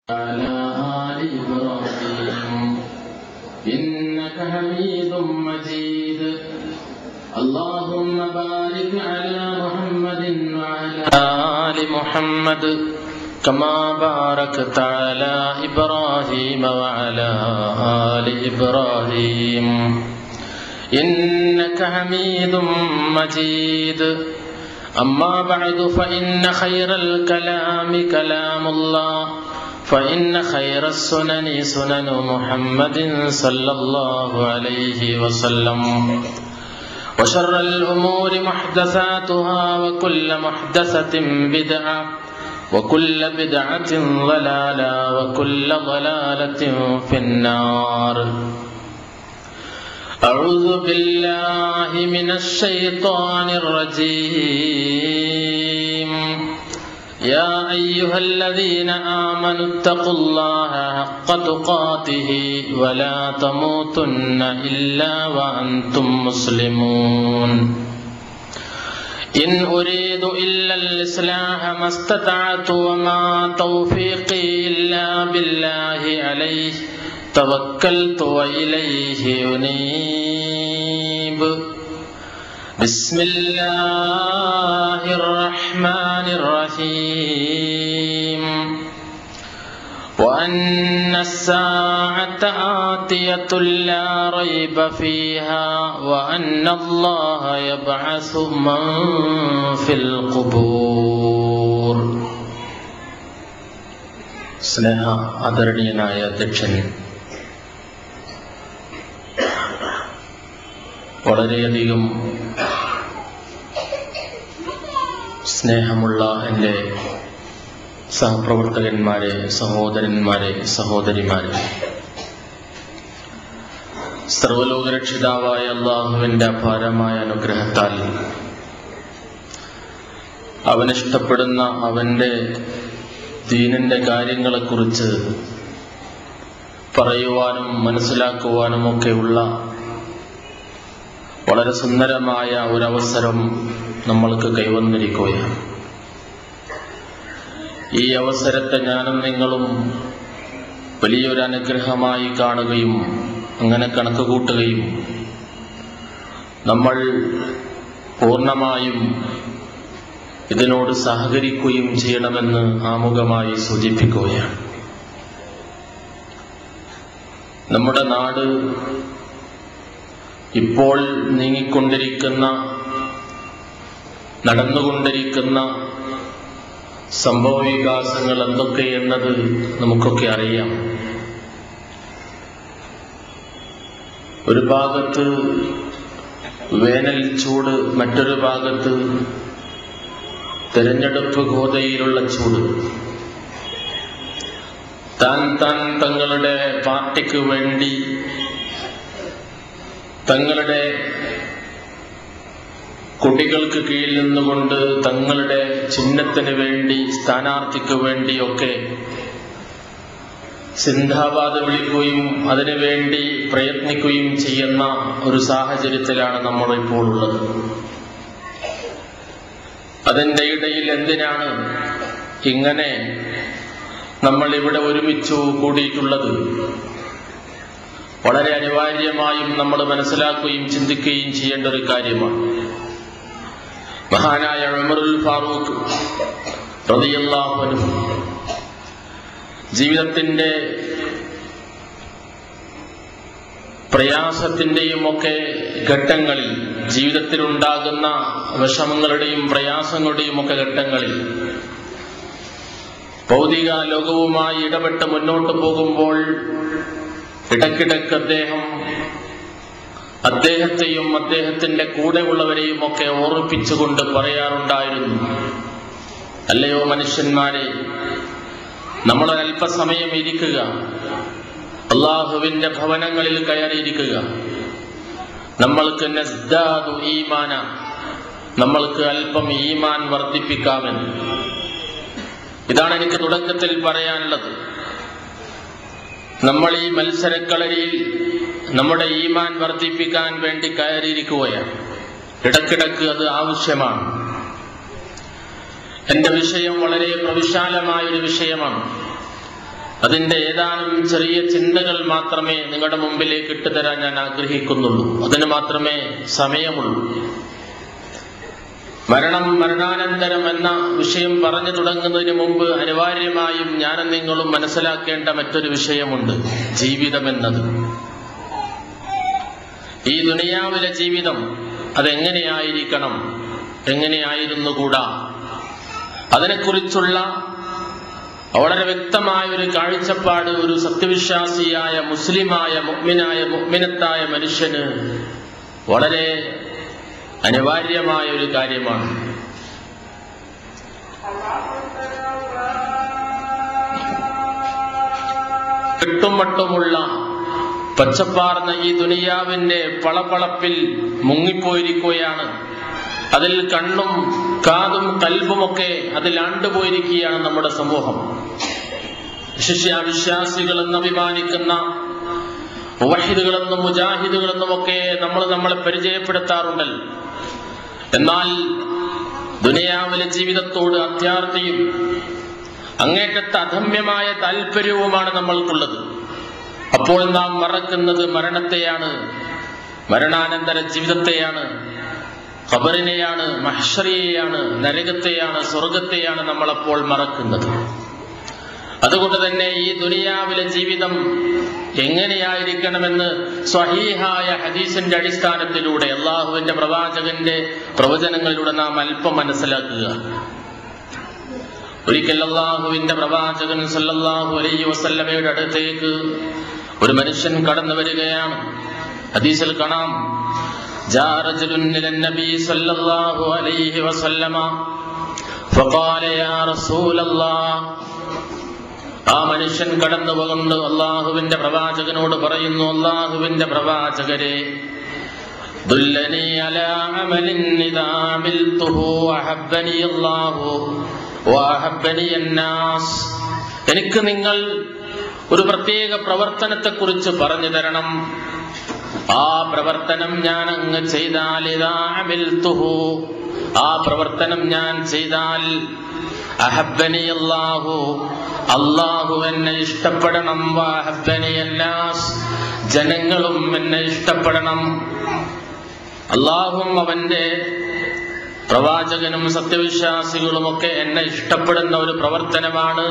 على آل إبراهيم إنك حميد مجيد. اللهم بارك على محمد وعلى آل محمد كما باركت على إبراهيم وعلى آل إبراهيم إنك حميد مجيد. أما بعد فإن خير الكلام كلام الله فإن خير السنن سنن محمد صلى الله عليه وسلم وشر الأمور محدثاتها وكل محدثة بدعة وكل بدعة ضلالة وكل ضلالة في النار. أعوذ بالله من الشيطان الرجيم. يا أيها الذين آمنوا اتقوا الله حق تقاته ولا تموتن إلا وأنتم مسلمون. إن أريد إلا الإصلاح ما استطعت وما توفيقي إلا بالله عليه توكلت وإليه أنيب. بسم الله الرحمن الرحيم. وأن الساعة آتية لا ريب فيها وأن الله يبعث من في القبور. സ്നേഹ ആദരണീയനായ അധ്യക്ഷൻ, വളരെയധികം സ്നേഹമുള്ള എൻ്റെ സഹപ്രവർത്തകന്മാരെ, സഹോദരന്മാരെ, സഹോദരിമാരെ, സർവ്വലോകരക്ഷിതാവായ അല്ലാഹുവിൻ്റെ അപാരമായ അനുഗ്രഹത്താൽ അവനിഷ്ടപ്പെടുന്ന അവൻ്റെ ദീനിൻ്റെ കാര്യങ്ങളെക്കുറിച്ച് പറയുവാനും മനസ്സിലാക്കുവാനുമൊക്കെയുള്ള വളരെ സുന്ദരമായ ഒരവസരം നമ്മൾക്ക് കൈവന്നിരിക്കുകയാണ്. ഈ അവസരത്തെ ഞാനും നിങ്ങളും വലിയൊരു അനുഗ്രഹമായി കാണുകയും അങ്ങനെ കണക്ക് കൂട്ടുകയും നമ്മൾ പൂർണ്ണമായും ഇതിനോട് സഹകരിക്കുകയും ചെയ്യണമെന്ന് ആമുഖമായി സൂചിപ്പിക്കുകയാണ്. നമ്മുടെ നാട് ഇപ്പോൾ നീങ്ങിക്കൊണ്ടിരിക്കുന്ന, നടന്നുകൊണ്ടിരിക്കുന്ന സംഭവവികാസങ്ങൾ എന്തൊക്കെയെന്നത് നമുക്കൊക്കെ അറിയാം. ഒരു ഭാഗത്ത് വേനൽ ചൂട്, മറ്റൊരു ഭാഗത്ത് തെരഞ്ഞെടുപ്പ് ഗോതയിലുള്ള ചൂട്. തങ്ങളുടെ പാർട്ടിക്ക് വേണ്ടി, തങ്ങളുടെ കുട്ടികൾക്ക് കീഴിൽ നിന്നുകൊണ്ട്, തങ്ങളുടെ ചിഹ്നത്തിന് വേണ്ടി, സ്ഥാനാർത്ഥിക്ക് വേണ്ടിയൊക്കെ സിന്ദാബാദ് വിളിക്കുകയും അതിനുവേണ്ടി പ്രയത്നിക്കുകയും ചെയ്യുന്ന ഒരു സാഹചര്യത്തിലാണ് നമ്മളിപ്പോൾ ഉള്ളത്. അതിൻ്റെ ഇടയിൽ എന്തിനാണ് ഇങ്ങനെ നമ്മൾ ഇവിടെ ഒരുമിച്ചു കൂടിയിട്ടുള്ളത്? വളരെ അനിവാര്യമായും നമ്മൾ മനസ്സിലാക്കുകയും ചിന്തിക്കുകയും ചെയ്യേണ്ട ഒരു കാര്യമാണ്. മഹാനായ ഉമറുൽ ഫാറൂഖ് റളിയല്ലാഹു അൻഹു ജീവിതത്തിന്റെ പ്രയാസത്തിന്റെയും ഒക്കെ ഘട്ടങ്ങളിൽ, ജീവിതത്തിലുണ്ടാകുന്ന വിഷമങ്ങളുടെയും പ്രയാസങ്ങളുടെയും ഒക്കെ ഘട്ടങ്ങളിൽ ഭൗതിക ലോകവുമായി ഇടപെട്ട് മുന്നോട്ട് പോകുമ്പോൾ ഇടയ്ക്കിടയ്ക്ക് അദ്ദേഹത്തെയും അദ്ദേഹത്തിന്റെ കൂടെയുള്ളവരെയും ഒക്കെ ഓർമ്മിപ്പിച്ചുകൊണ്ട് പറയാറുണ്ടായിരുന്നു, അല്ലയോ മനുഷ്യന്മാരെ, നമ്മളൊരല്പസമയം ഇരിക്കുക, അള്ളാഹുവിന്റെ ഭവനങ്ങളിൽ കയറിയിരിക്കുക. നമ്മൾക്ക് നസ്ദാദു ഈമാന, നമ്മൾക്ക് അല്പം ഈമാൻ വർദ്ധിപ്പിക്കാമെന്ന്. ഇതാണ് എനിക്ക് തുടക്കത്തിൽ പറയാനുള്ളത്. നമ്മൾ ഈ മത്സരക്കളരിയിൽ നമ്മുടെ ഈമാൻ വർദ്ധിപ്പിക്കാൻ വേണ്ടി കയറിയിരിക്കുകയാണ്. ഇടക്കിടക്ക് അത് ആവശ്യമാണ്. എന്റെ വിഷയം വളരെ പ്രവിശാലമായൊരു വിഷയമാണ്. അതിന്റെ ഏതാനും ചെറിയ ചിന്തകൾ മാത്രമേ നിങ്ങളുടെ മുമ്പിലേക്ക് ഇട്ടുതരാൻ ഞാൻ ആഗ്രഹിക്കുന്നുള്ളൂ. അതിന് മാത്രമേ സമയമുള്ളൂ. മരണം, മരണാനന്തരം എന്ന വിഷയം പറഞ്ഞു തുടങ്ങുന്നതിന് മുമ്പ് അനിവാര്യമായും ഞാനും നിങ്ങളും മനസ്സിലാക്കേണ്ട മറ്റൊരു വിഷയമുണ്ട്. ജീവിതം എന്നത്, ഈ ദുനിയാവിലെ ജീവിതം അതെങ്ങനെയായിരിക്കണം, എങ്ങനെയായിരുന്നുകൂടാ, അതിനെക്കുറിച്ചുള്ള വളരെ വ്യക്തമായ ഒരു കാഴ്ചപ്പാട് ഒരു സത്യവിശ്വാസിയായ മുസ്ലിമായ മുഅ്മിനത്തായ മനുഷ്യന് വളരെ അനിവാര്യമായ ഒരു കാര്യമാണ്. കെട്ടുമട്ടുമുള്ള പച്ചപ്പാർന്ന ഈ ദുനിയാവിന്റെ പളപളപ്പിൽ മുങ്ങിപ്പോയിരിക്കുകയാണ്. അതിൽ കണ്ണും കാതും കൽബുമൊക്കെ അതിൽ ആണ്ടുപോയിരിക്കുകയാണ് നമ്മുടെ സമൂഹം. വിശ്വാസികളെന്ന് അഭിമാനിക്കുന്ന മുവഹിദുകളെന്നും മുജാഹിദുകളെന്നും ഒക്കെ നമ്മളെ പരിചയപ്പെടുത്താറുണ്ടല്ലോ. എന്നാൽ ദുനിയാവിലെ ജീവിതത്തോട് അത്യാർത്തിയും അങ്ങേറ്റത്തെ അധമ്യമായ താല്പര്യവുമാണ് നമ്മൾക്കുള്ളത്. അപ്പോൾ നാം മറക്കുന്നത് മരണത്തെയാണ്, മരണാനന്തര ജീവിതത്തെയാണ്, ഖബറിനെയാണ്, മഹ്ശറിയെയാണ്, നരകത്തെയാണ്, സ്വർഗത്തെയാണ് നമ്മളപ്പോൾ മറക്കുന്നത്. അതുകൊണ്ട് തന്നെ ഈ ദുനിയാവിലെ ജീവിതം എങ്ങനെയായിരിക്കണമെന്ന് സ്വഹീഹായ ഹദീസിന്റെ അടിസ്ഥാനത്തിലൂടെ അള്ളാഹുവിന്റെ പ്രവാചകന്റെ പ്രവചനങ്ങളിലൂടെ നാം അല്പം മനസ്സിലാക്കുക. ഒരിക്കൽ അള്ളാഹുവിന്റെ പ്രവാചകൻ സല്ലല്ലാഹു അലൈഹി വസല്ലമയുടെ അടുത്തേക്ക് ഒരു മനുഷ്യൻ കടന്നു വരികയാണ്. ഹദീസിൽ കാണാം, ജാ റജുലുൻ ഇലൻ നബി സല്ലല്ലാഹു അലൈഹി വസല്ലമ ഫഖാല യാ റസൂലല്ലാഹ്. ആ മനുഷ്യൻ കടന്നു പോകുന്നു അള്ളാഹുവിന്റെ പ്രവാചകനോട് പറയുന്നു, അള്ളാഹുവിന്റെ പ്രവാചകരെ, ദുല്ലനി അലാ അമലിൻ ഇദാ അമിൽതുഹു അഹബ്ബനി അല്ലാഹു വഅഹബ്ബനി അന്നാസ്. എനിക്ക് നിങ്ങൾ ഒരു പ്രത്യേക പ്രവർത്തനത്തെക്കുറിച്ച് പറഞ്ഞു തരണം. ആ പ്രവർത്തനം ഞാൻ അങ്ങ് ചെയ്താൽ, ഇദാ അമിൽതുഹു, ആ പ്രവർത്തനം ഞാൻ ചെയ്താൽ, അഹബ്ബനി അല്ലാഹു, അല്ലാഹു എന്നെ ഇഷ്ടപ്പെടണം, വഅഹബ്ബനി അന്നാസ്, ജനങ്ങളും എന്നെ ഇഷ്ടപ്പെടണം. അല്ലാഹുവും അവന്റെ പ്രവാചകനും സത്യവിശ്വാസികളുമൊക്കെ എന്നെ ഇഷ്ടപ്പെടുന്ന ഒരു പ്രവർത്തനമാണ്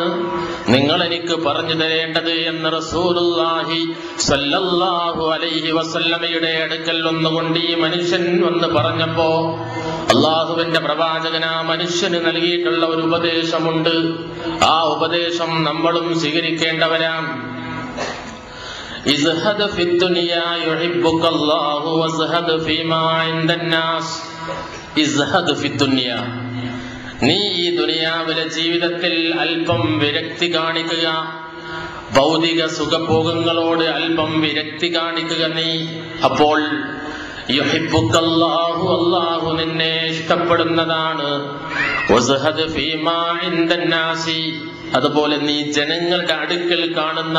നിങ്ങൾ എനിക്ക് പറഞ്ഞു തരേണ്ടത് എന്ന് റസൂലുള്ളാഹി സ്വല്ലല്ലാഹു അലൈഹി വസല്ലമയുടെ അടുക്കൽ ഒന്നുകൊണ്ട് ഈ മനുഷ്യൻ വന്ന് പറഞ്ഞപ്പോ അള്ളാഹുവിന്റെ പ്രവാചകൻ ആ മനുഷ്യന് നൽകിയിട്ടുള്ള ഒരു ഉപദേശമുണ്ട്. ആ ഉപദേശം നമ്മളും സ്വീകരിക്കേണ്ടവരാണ്. ഇസ്ഹദ് ഫിദ്ദുനിയാ യുഹിബ്ബുകല്ലാഹു വസ്ഹദ് ഫീമാ ഇൻദന്നാസ്. ഇസ്ഹദ് ഫിദ്ദുനിയാ, നീ ഈ ദുനിയാവിലെ ജീവിതത്തിൽ അല്പം വിരക്തി കാണിക്കുക, ഭൗതിക സുഖഭോഗങ്ങളോട് അല്പം വിരക്തി കാണിക്കുക നീ. അപ്പോൾ യുഹിബ്ബുകല്ലാഹു, അല്ലാഹു നിന്നെ ഇഷ്ടപ്പെടുന്നതാണ്. വസ്ഹദ് ഫീമാ ഇൻദന്നാസി, അതുപോലെ നീ ജനങ്ങളുടെ അടുക്കൽ കാണുന്ന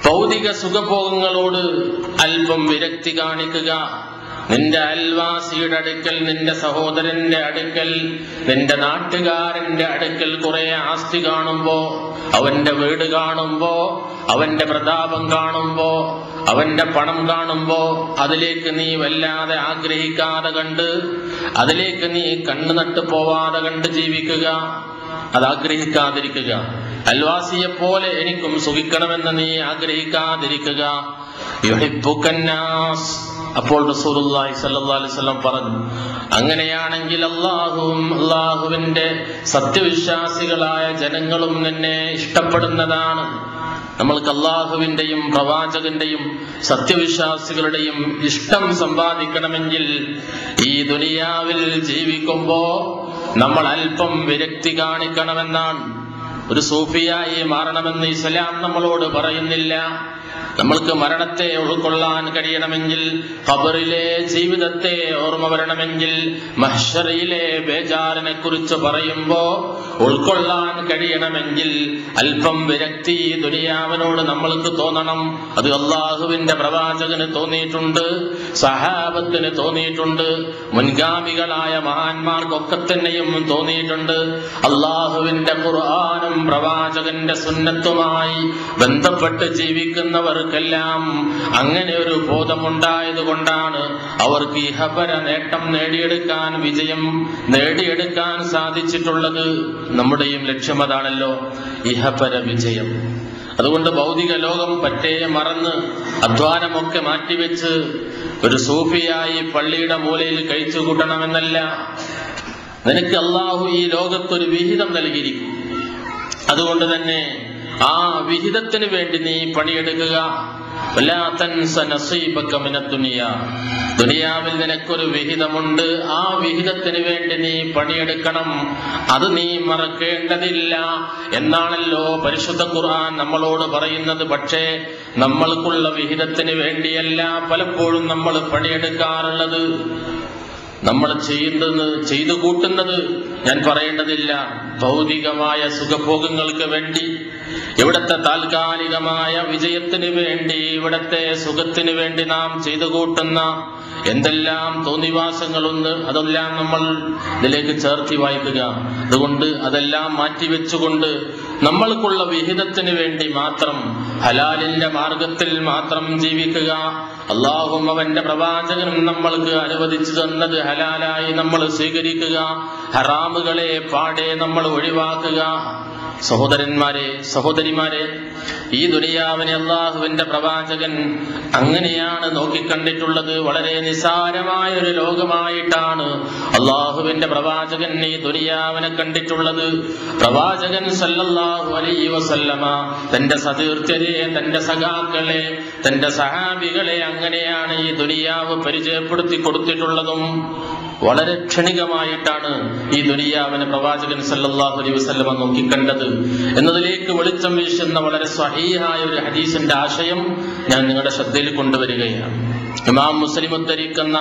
ഭൗതിക സുഖഭോഗങ്ങളോട് അല്പം വിരക്തി കാണിക്കുക. നിന്റെ അയൽവാസിയുടെ അടുക്കൽ, നിന്റെ സഹോദരന്റെ അടുക്കൽ, നിന്റെ നാട്ടുകാരന്റെ അടുക്കൽ കുറെ ആസ്തി കാണുമ്പോ, അവന്റെ വീട് കാണുമ്പോ, അവന്റെ പ്രതാപം കാണുമ്പോ, അവന്റെ പണം കാണുമ്പോ അതിലേക്ക് നീ വല്ലാതെ ആഗ്രഹിക്കാതെ കണ്ട്, അതിലേക്ക് നീ കണ്ണു നട്ടു പോവാതെ കണ്ട് ജീവിക്കുക, അതാഗ്രഹിക്കാതിരിക്കുക. അയൽവാസിയെ പോലെ എനിക്കും സുഖിക്കണമെന്ന് നീ ആഗ്രഹിക്കാതിരിക്കുക. യുഹിബ്ബുകന്നാസ്. അപ്പോൾ റസൂലുള്ളാഹി സ്വല്ലല്ലാഹു അലൈഹി വസല്ലം പറഞ്ഞു, അങ്ങനെയാണെങ്കിൽ അല്ലാഹുവും അല്ലാഹുവിന്റെ സത്യവിശ്വാസികളായ ജനങ്ങളും നിന്നെ ഇഷ്ടപ്പെടുന്നതാണ്. നമ്മൾക്ക് അല്ലാഹുവിന്റെയും പ്രവാചകന്റെയും സത്യവിശ്വാസികളുടെയും ഇഷ്ടം സമ്പാദിക്കണമെങ്കിൽ ഈ ദുനിയാവിൽ ജീവിക്കുമ്പോ നമ്മൾ അല്പം വിരക്തി കാണിക്കണമെന്നാണ്. ഒരു സൂഫിയായി മാറണമെന്ന് ഇസ്ലാം നമ്മളോട് പറയുന്നില്ല. നമ്മൾക്ക് മരണത്തെ ഉൾക്കൊള്ളാൻ കഴിയണമെങ്കിൽ, ഖബറിലെ ജീവിതത്തെ ഓർമ്മ വരണമെങ്കിൽ, മഹ്ശറിലെ ബേജാറിനെ കുറിച്ച് പറയുമ്പോ ഉൾക്കൊള്ളാൻ കഴിയണമെങ്കിൽ അല്പം വിരക്തി ദുനിയാവിനോട് നമ്മൾക്ക് തോന്നണം. അത് അള്ളാഹുവിന്റെ പ്രവാചകന് തോന്നിയിട്ടുണ്ട്, സഹാബത്തിന് തോന്നിയിട്ടുണ്ട്, മുൻഗാമികളായ മഹാന്മാർക്കൊക്കെ തന്നെയും തോന്നിയിട്ടുണ്ട്. അള്ളാഹുവിന്റെ ഖുർആനും പ്രവാചകന്റെ സുന്നത്തുമായി ബന്ധപ്പെട്ട് ജീവിക്കുന്നവർക്കെല്ലാം അങ്ങനെ ഒരു ബോധമുണ്ടായത് കൊണ്ടാണ് അവർക്ക് ഇഹപര നേട്ടം നേടിയെടുക്കാൻ, വിജയം നേടിയെടുക്കാൻ സാധിച്ചിട്ടുള്ളത്. നമ്മുടെയും ലക്ഷ്യം അതാണല്ലോ, ഇഹപര വിജയം. അതുകൊണ്ട് ഭൗതിക ലോകം പറ്റേ മറന്ന് അധ്വാനമൊക്കെ മാറ്റിവെച്ച് ഒരു സൂഫിയായി പള്ളിയുടെ മൂലയിൽ കഴിച്ചു കൂട്ടണമെന്നല്ല. നിനക്ക് അള്ളാഹു ഈ ലോകത്തൊരു വിഹിതം നൽകിയിരിക്കും. അതുകൊണ്ട് തന്നെ ആ വിഹിതത്തിന് വേണ്ടി നീ പണിയെടുക്കുക. ദുനിയാവിൽ നിനക്കൊരു വിഹിതമുണ്ട്, ആ വിഹിതത്തിന് വേണ്ടി നീ പണിയെടുക്കണം, അത് നീ മറക്കേണ്ടതില്ല എന്നാണല്ലോ പരിശുദ്ധ ഖുർആൻ നമ്മളോട് പറയുന്നത്. പക്ഷേ നമ്മൾക്കുള്ള വിഹിതത്തിന് വേണ്ടിയല്ല പലപ്പോഴും നമ്മൾ പണിയെടുക്കാറുള്ളത്. നമ്മൾ ചെയ്തു കൂട്ടുന്നത് ഞാൻ പറയേണ്ടതില്ല, ഭൗതികമായ സുഖഭോഗങ്ങൾക്ക് വേണ്ടി, ഇവിടത്തെ താൽക്കാലികമായ വിജയത്തിന് വേണ്ടി, ഇവിടത്തെ സുഖത്തിന് വേണ്ടി നാം ചെയ്തു കൂട്ടുന്ന എന്തെല്ലാം തോന്നിവാസങ്ങളുണ്ട്, അതെല്ലാം നമ്മൾ ഇതിലേക്ക് ചേർത്തി വായിക്കുക. അതുകൊണ്ട് അതെല്ലാം മാറ്റിവെച്ചുകൊണ്ട് നമ്മൾക്കുള്ള വിഹിതത്തിന് വേണ്ടി മാത്രം, ഹലാലിന്റെ മാർഗത്തിൽ മാത്രം ജീവിക്കുക. അല്ലാഹും അവന്റെ പ്രവാചകനും നമ്മൾക്ക് അനുവദിച്ചു തന്നത് ഹലാലായി നമ്മൾ സ്വീകരിക്കുക, ഹറാമുകളെ പാടെ നമ്മൾ ഒഴിവാക്കുക. സഹോദരന്മാരെ, സഹോദരിമാരെ, ഈ ദുനിയാവിനെ അള്ളാഹുവിന്റെ പ്രവാചകൻ അങ്ങനെയാണ് നോക്കിക്കണ്ടിട്ടുള്ളത്. വളരെ നിസാരമായ ഒരു ലോകമായിട്ടാണ് അള്ളാഹുവിന്റെ പ്രവാചകൻ ഈ ദുനിയാവിനെ കണ്ടിട്ടുള്ളത്. പ്രവാചകൻ സല്ലല്ലാഹു അലൈഹി വസല്ലമ തന്റെ സതീർത്ഥ്യരെ, തന്റെ സഖാക്കളെ, തന്റെ സഹാബികളെ അങ്ങനെയാണ് ഈ ദുനിയാവ് പരിചയപ്പെടുത്തി കൊടുത്തിട്ടുള്ളതും. വളരെ ക്ഷണികമായിട്ടാണ് ഈ ദുനിയാവിനെ പ്രവാചകൻ സല്ലല്ലാഹു അലൈഹി വസല്ലമ നോക്കിക്കണ്ടത് എന്നതിലേക്ക് വെളിച്ചം വീശുന്ന വളരെ സ്വഹീഹായ ഒരു ഹദീസിന്റെ ആശയം ഞാൻ നിങ്ങളുടെ ശ്രദ്ധയിൽ കൊണ്ടുവരികയാണ്. ഇമാം മുസ്ലിം ഉദ്ധരിക്കുന്ന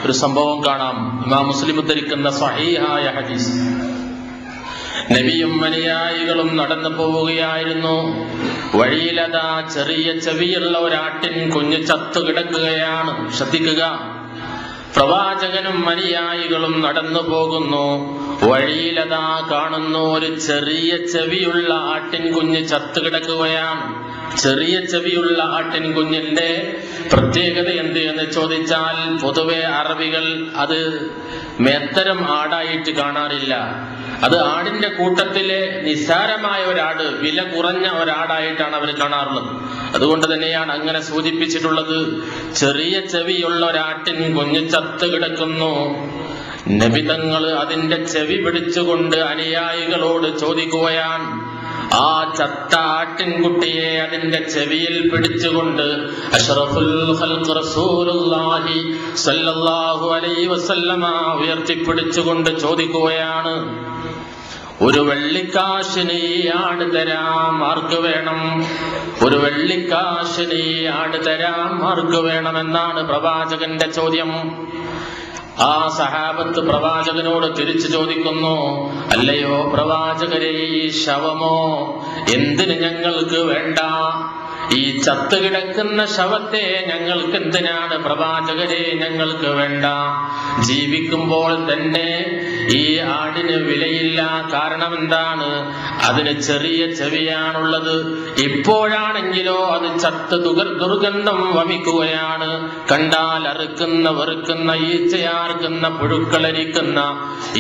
ഒരു സംഭവം കാണാം. ഇമാം മുസ്ലിം ഉദ്ധരിക്കുന്ന സ്വഹീഹായ ഹദീസ്. നബിയും അനുയായികളും നടന്നു പോവുകയായിരുന്നു. വഴിയിലതാ ചെറിയ ചെവിയുള്ള ഒരാട്ടിൻ കുഞ്ഞ് ചത്തു കിടക്കുകയാണ്. ശ്രദ്ധിക്കുക, പ്രവാചകനും അനുയായികളും നടന്നു പോകുന്നു. വഴിയിലതാ കാണുന്നു ഒരു ചെറിയ ചെവിയുള്ള ആട്ടിൻ കുഞ്ഞ് ചത്തു കിടക്കുകയാണ്. ചെറിയ ചെവിയുള്ള ആട്ടിൻ കുഞ്ഞിന്റെ പ്രത്യേകത എന്ത് എന്ന് ചോദിച്ചാൽ, പൊതുവെ അറബികൾ അത് മേത്തരം ആടായിട്ട് കാണാറില്ല. അത് ആടിന്റെ കൂട്ടത്തിലെ നിസ്സാരമായ ഒരാട്, വില കുറഞ്ഞ ഒരാടായിട്ടാണ് അവർ കാണാറുള്ളത്. അതുകൊണ്ട് തന്നെയാണ് അങ്ങനെ സൂചിപ്പിച്ചിട്ടുള്ളത്. ചെറിയ ചെവിയുള്ള ഒരാട്ടിൻ കുഞ്ഞ് ചത്തു കിടക്കുന്നു. നബി തങ്ങൾ അതിന്റെ ചെവി പിടിച്ചുകൊണ്ട് അനുയായികളോട് ചോദിക്കുകയാണ്. ആ ചത്ത ആട്ടിൻകുട്ടിയെ അതിന്റെ ചെവിയിൽ പിടിച്ചുകൊണ്ട് അഷ്റഫുൽ ഖൽഖ് റസൂലുള്ളാഹി സ്വല്ലല്ലാഹു അലൈഹി വസല്ലമ ഉയർത്തിപ്പിടിച്ചുകൊണ്ട് ചോദിക്കുകയാണ്, ഒരു വെള്ളിക്കാശിന് ഈ ആട് തരാം, ആർക്ക് വേണം? ഒരു വെള്ളിക്കാശിന് ഈ ആട് തരാം, ആർക്ക് വേണമെന്നാണ് പ്രവാചകന്റെ ചോദ്യം. ആ സഹാബത്ത് പ്രവാചകനോട് തിരിച്ചു ചോദിക്കുന്നു, അല്ലയോ പ്രവാചകരെ, ഈ ശവമോ എന്തിന് ഞങ്ങൾക്ക് വേണ്ട? ഈ ചത്തുകിടക്കുന്ന ശവത്തെ ഞങ്ങൾക്ക് എന്തിനാണ് പ്രവാചകരെ? ഞങ്ങൾക്ക് വേണ്ട. ജീവിക്കുമ്പോൾ തന്നെ ഈ ആടിന് വിലയില്ല. കാരണം എന്താണ്? അതിന് ചെറിയ ചെവിയാണുള്ളത്. ഇപ്പോഴാണെങ്കിലോ അത് ചത്ത് ദുർഗന്ധം വമിക്കുകയാണ്. കണ്ടാൽ അറുക്കുന്ന, വെറുക്കുന്ന, ഈച്ചയാർക്കുന്ന, പുഴുക്കളരിക്കുന്ന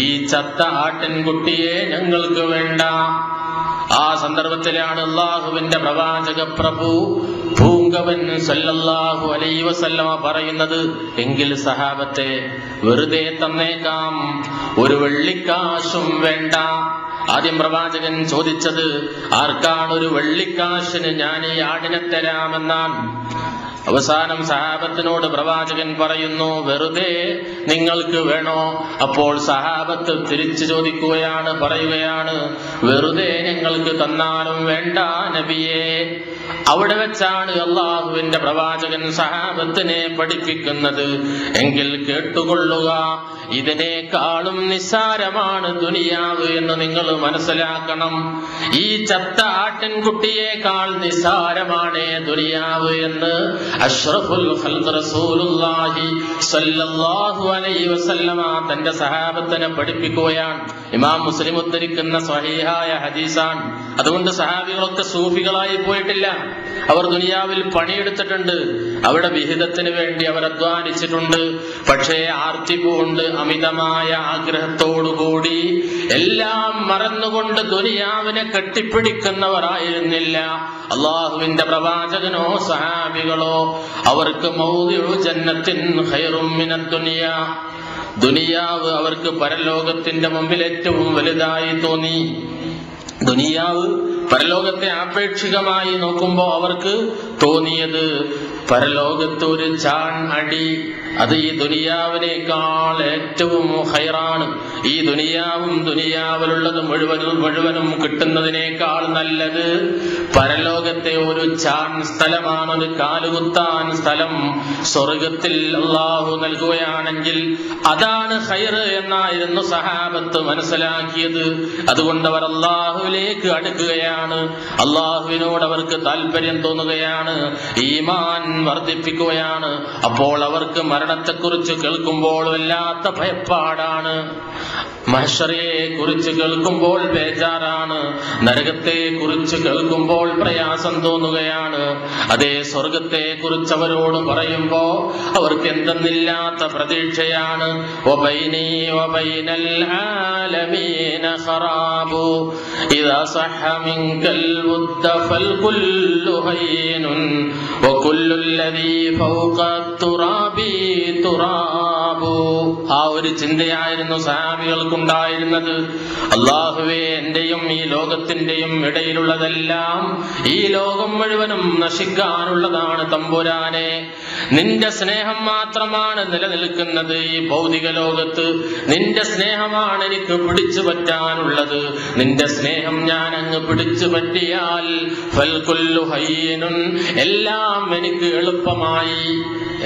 ഈ ചത്ത ആട്ടിൻകുട്ടിയെ ഞങ്ങൾക്ക് വേണ്ട. ആ സന്ദർഭത്തിലാണ് അല്ലാഹുവിന്റെ പ്രവാചക പ്രഭു ഭൂങ്കവൻ സല്ലല്ലാഹു അലൈഹി വസല്ലമ പറയുന്നത്, എങ്കിൽ സഹാബത്തെ വെറുതെ തന്നേക്കാം, ഒരു വെള്ളിക്കാശും വേണ്ട. ആദ്യം പ്രവാചകൻ ചോദിച്ചത്, ആർക്കാണ് ഒരു വെള്ളിക്കാശിന് ഞാൻ ഈ ആടിനെ തരാമെന്നാണ്. അവസാനം സഹാബത്തിനോട് പ്രവാചകൻ പറയുന്നു, വെറുതെ നിങ്ങൾക്ക് വേണോ? അപ്പോൾ സഹാബത്ത് തിരിച്ചു ചോദിക്കുകയാണ്, പറയുകയാണ്, വെറുതെ ഞങ്ങൾക്ക് തന്നാലും വേണ്ട നബിയേ. അവിടെ വെച്ചാണ് അള്ളാഹുവിന്റെ പ്രവാചകൻ സഹാബത്തിനെ പഠിപ്പിക്കുന്നത്. എങ്കിൽ കേട്ടുകൊള്ളുക, ഇതിനേക്കാളും നിസ്സാരമാണ് ദുനിയാവ് എന്ന് നിങ്ങൾ മനസ്സിലാക്കണം. ഈ ചത്ത ആട്ടിൻകുട്ടിയേക്കാൾ നിസ്സാരമാണ് ദുനിയാവ് എന്ന് അഷ്റഫുൽ ഖൽഖ് റസൂലുള്ളാഹി സ്വല്ലല്ലാഹു അലൈഹി വസല്ലമ തന്റെ സഹാബത്തിനെ പഠിപ്പിക്കുകയാണ്. ഇമാം മുസ്ലിം ഉദ്ധരിക്കുന്ന സ്വഹീഹായ ഹദീസാണ്. അതുകൊണ്ട് സഹാബികളൊക്കെ സൂഫികളായി പോയിട്ടില്ല. അവർ ദുനിയാവിൽ പണിയെടുത്തിട്ടുണ്ട്, അവിടെ വിഹിതത്തിന് വേണ്ടി അവർ അധ്വാനിച്ചിട്ടുണ്ട്. പക്ഷേ ആർത്തിപ്പുണ്ട്, അമിതമായ ആഗ്രഹത്തോടുകൂടി എല്ലാം മറന്നുകൊണ്ട് ദുനിയാവിനെ കെട്ടിപ്പിടിക്കുന്നവരായിരുന്നില്ല. അള്ളാഹുവിന്റെ പ്രവാചകനോ സഹാബികളോ അവർക്ക് മൗദിഉ ജന്നത്തിൻ ഖൈറും മിനദ് ദുനിയ, ദുനിയാവ് അവർക്ക് പരലോകത്തിന്റെ മുമ്പിൽ ഏറ്റവും വലുതായി തോന്നി. ദുനിയാവ് പരലോകത്തെ ആപേക്ഷികമായി നോക്കുമ്പോൾ അവർക്ക് തോന്നിയത് പരലോകത്ത് ഒരു ചാൺ അടി, അത് ഈ ദുനിയാവിനേക്കാൾ ഏറ്റവും ഹൈറാണ്. ഈ ദുനിയാവും ദുനിയാവിലുള്ളത് മുഴുവനും കിട്ടുന്നതിനേക്കാൾ നല്ലത് പരലോകത്തെ ഒരു ചാൺ സ്ഥലമാണ്, ഒരു കാലുകുത്താൻ സ്ഥലം സ്വർഗത്തിൽ അള്ളാഹു നൽകുകയാണെങ്കിൽ അതാണ് ഹൈറ് എന്നായിരുന്നു സഹാബത്ത് മനസ്സിലാക്കിയത്. അതുകൊണ്ട് അവർ അള്ളാഹുവിലേക്ക് അടുക്കുകയാണ്, അള്ളാഹുവിനോട് അവർക്ക് താല്പര്യം തോന്നുകയാണ്, ഈമാൻ വർദ്ധിപ്പിക്കുകയാണ്. അപ്പോൾ അവർക്ക് മരണത്തെക്കുറിച്ച് കേൾക്കുമ്പോൾ വല്ലാത്ത ഭയപ്പാടാണ്, മഹ്ശറയെ കുറിച്ച് കേൾക്കുമ്പോൾ ബേജാറാണ്, നരകത്തെ കുറിച്ച് കേൾക്കുമ്പോൾ പ്രയാസം തോന്നുകയാണ്. അതേ സ്വർഗത്തെ കുറിച്ച് അവരോട് പറയുമ്പോ അവർക്ക് എന്തെന്നില്ലാത്ത പ്രതീക്ഷയാണ്. വബൈനി വബൈനൽ ആലമീന ഖറാബു ഇദാ സഹ മിൻകൽ വുദ്ദ ഫൽ കുല്ലു ഹൈനുൻ വകുല്ലു ലദീ ഫൗഖ തുറാബി തുറാബു. ആ ഒരു ചിന്തയായിരുന്നു സഹാബികൾക്കുണ്ടായിരുന്നത്. അല്ലാഹുവേ, എന്റെയും ഈ ലോകത്തിന്റെയും ഇടയിലുള്ളതെല്ലാം ഈ ലോകം മുഴുവനും നശിക്കാനുള്ളതാണ് തമ്പുരാനെ. നിന്റെ സ്നേഹം മാത്രമാണ് നിലനിൽക്കുന്നത് ഈ ഭൗതിക ലോകത്ത്. നിന്റെ സ്നേഹമാണ് എനിക്ക് പിടിച്ചു പറ്റാനുള്ളത്. നിന്റെ സ്നേഹം ഞാൻ അങ്ങ് പിടിച്ചു പറ്റിയാൽ ഫൽ കുല്ലു ഹയ്യിനുൻ, എല്ലാം എനിക്ക് എളുപ്പമായി,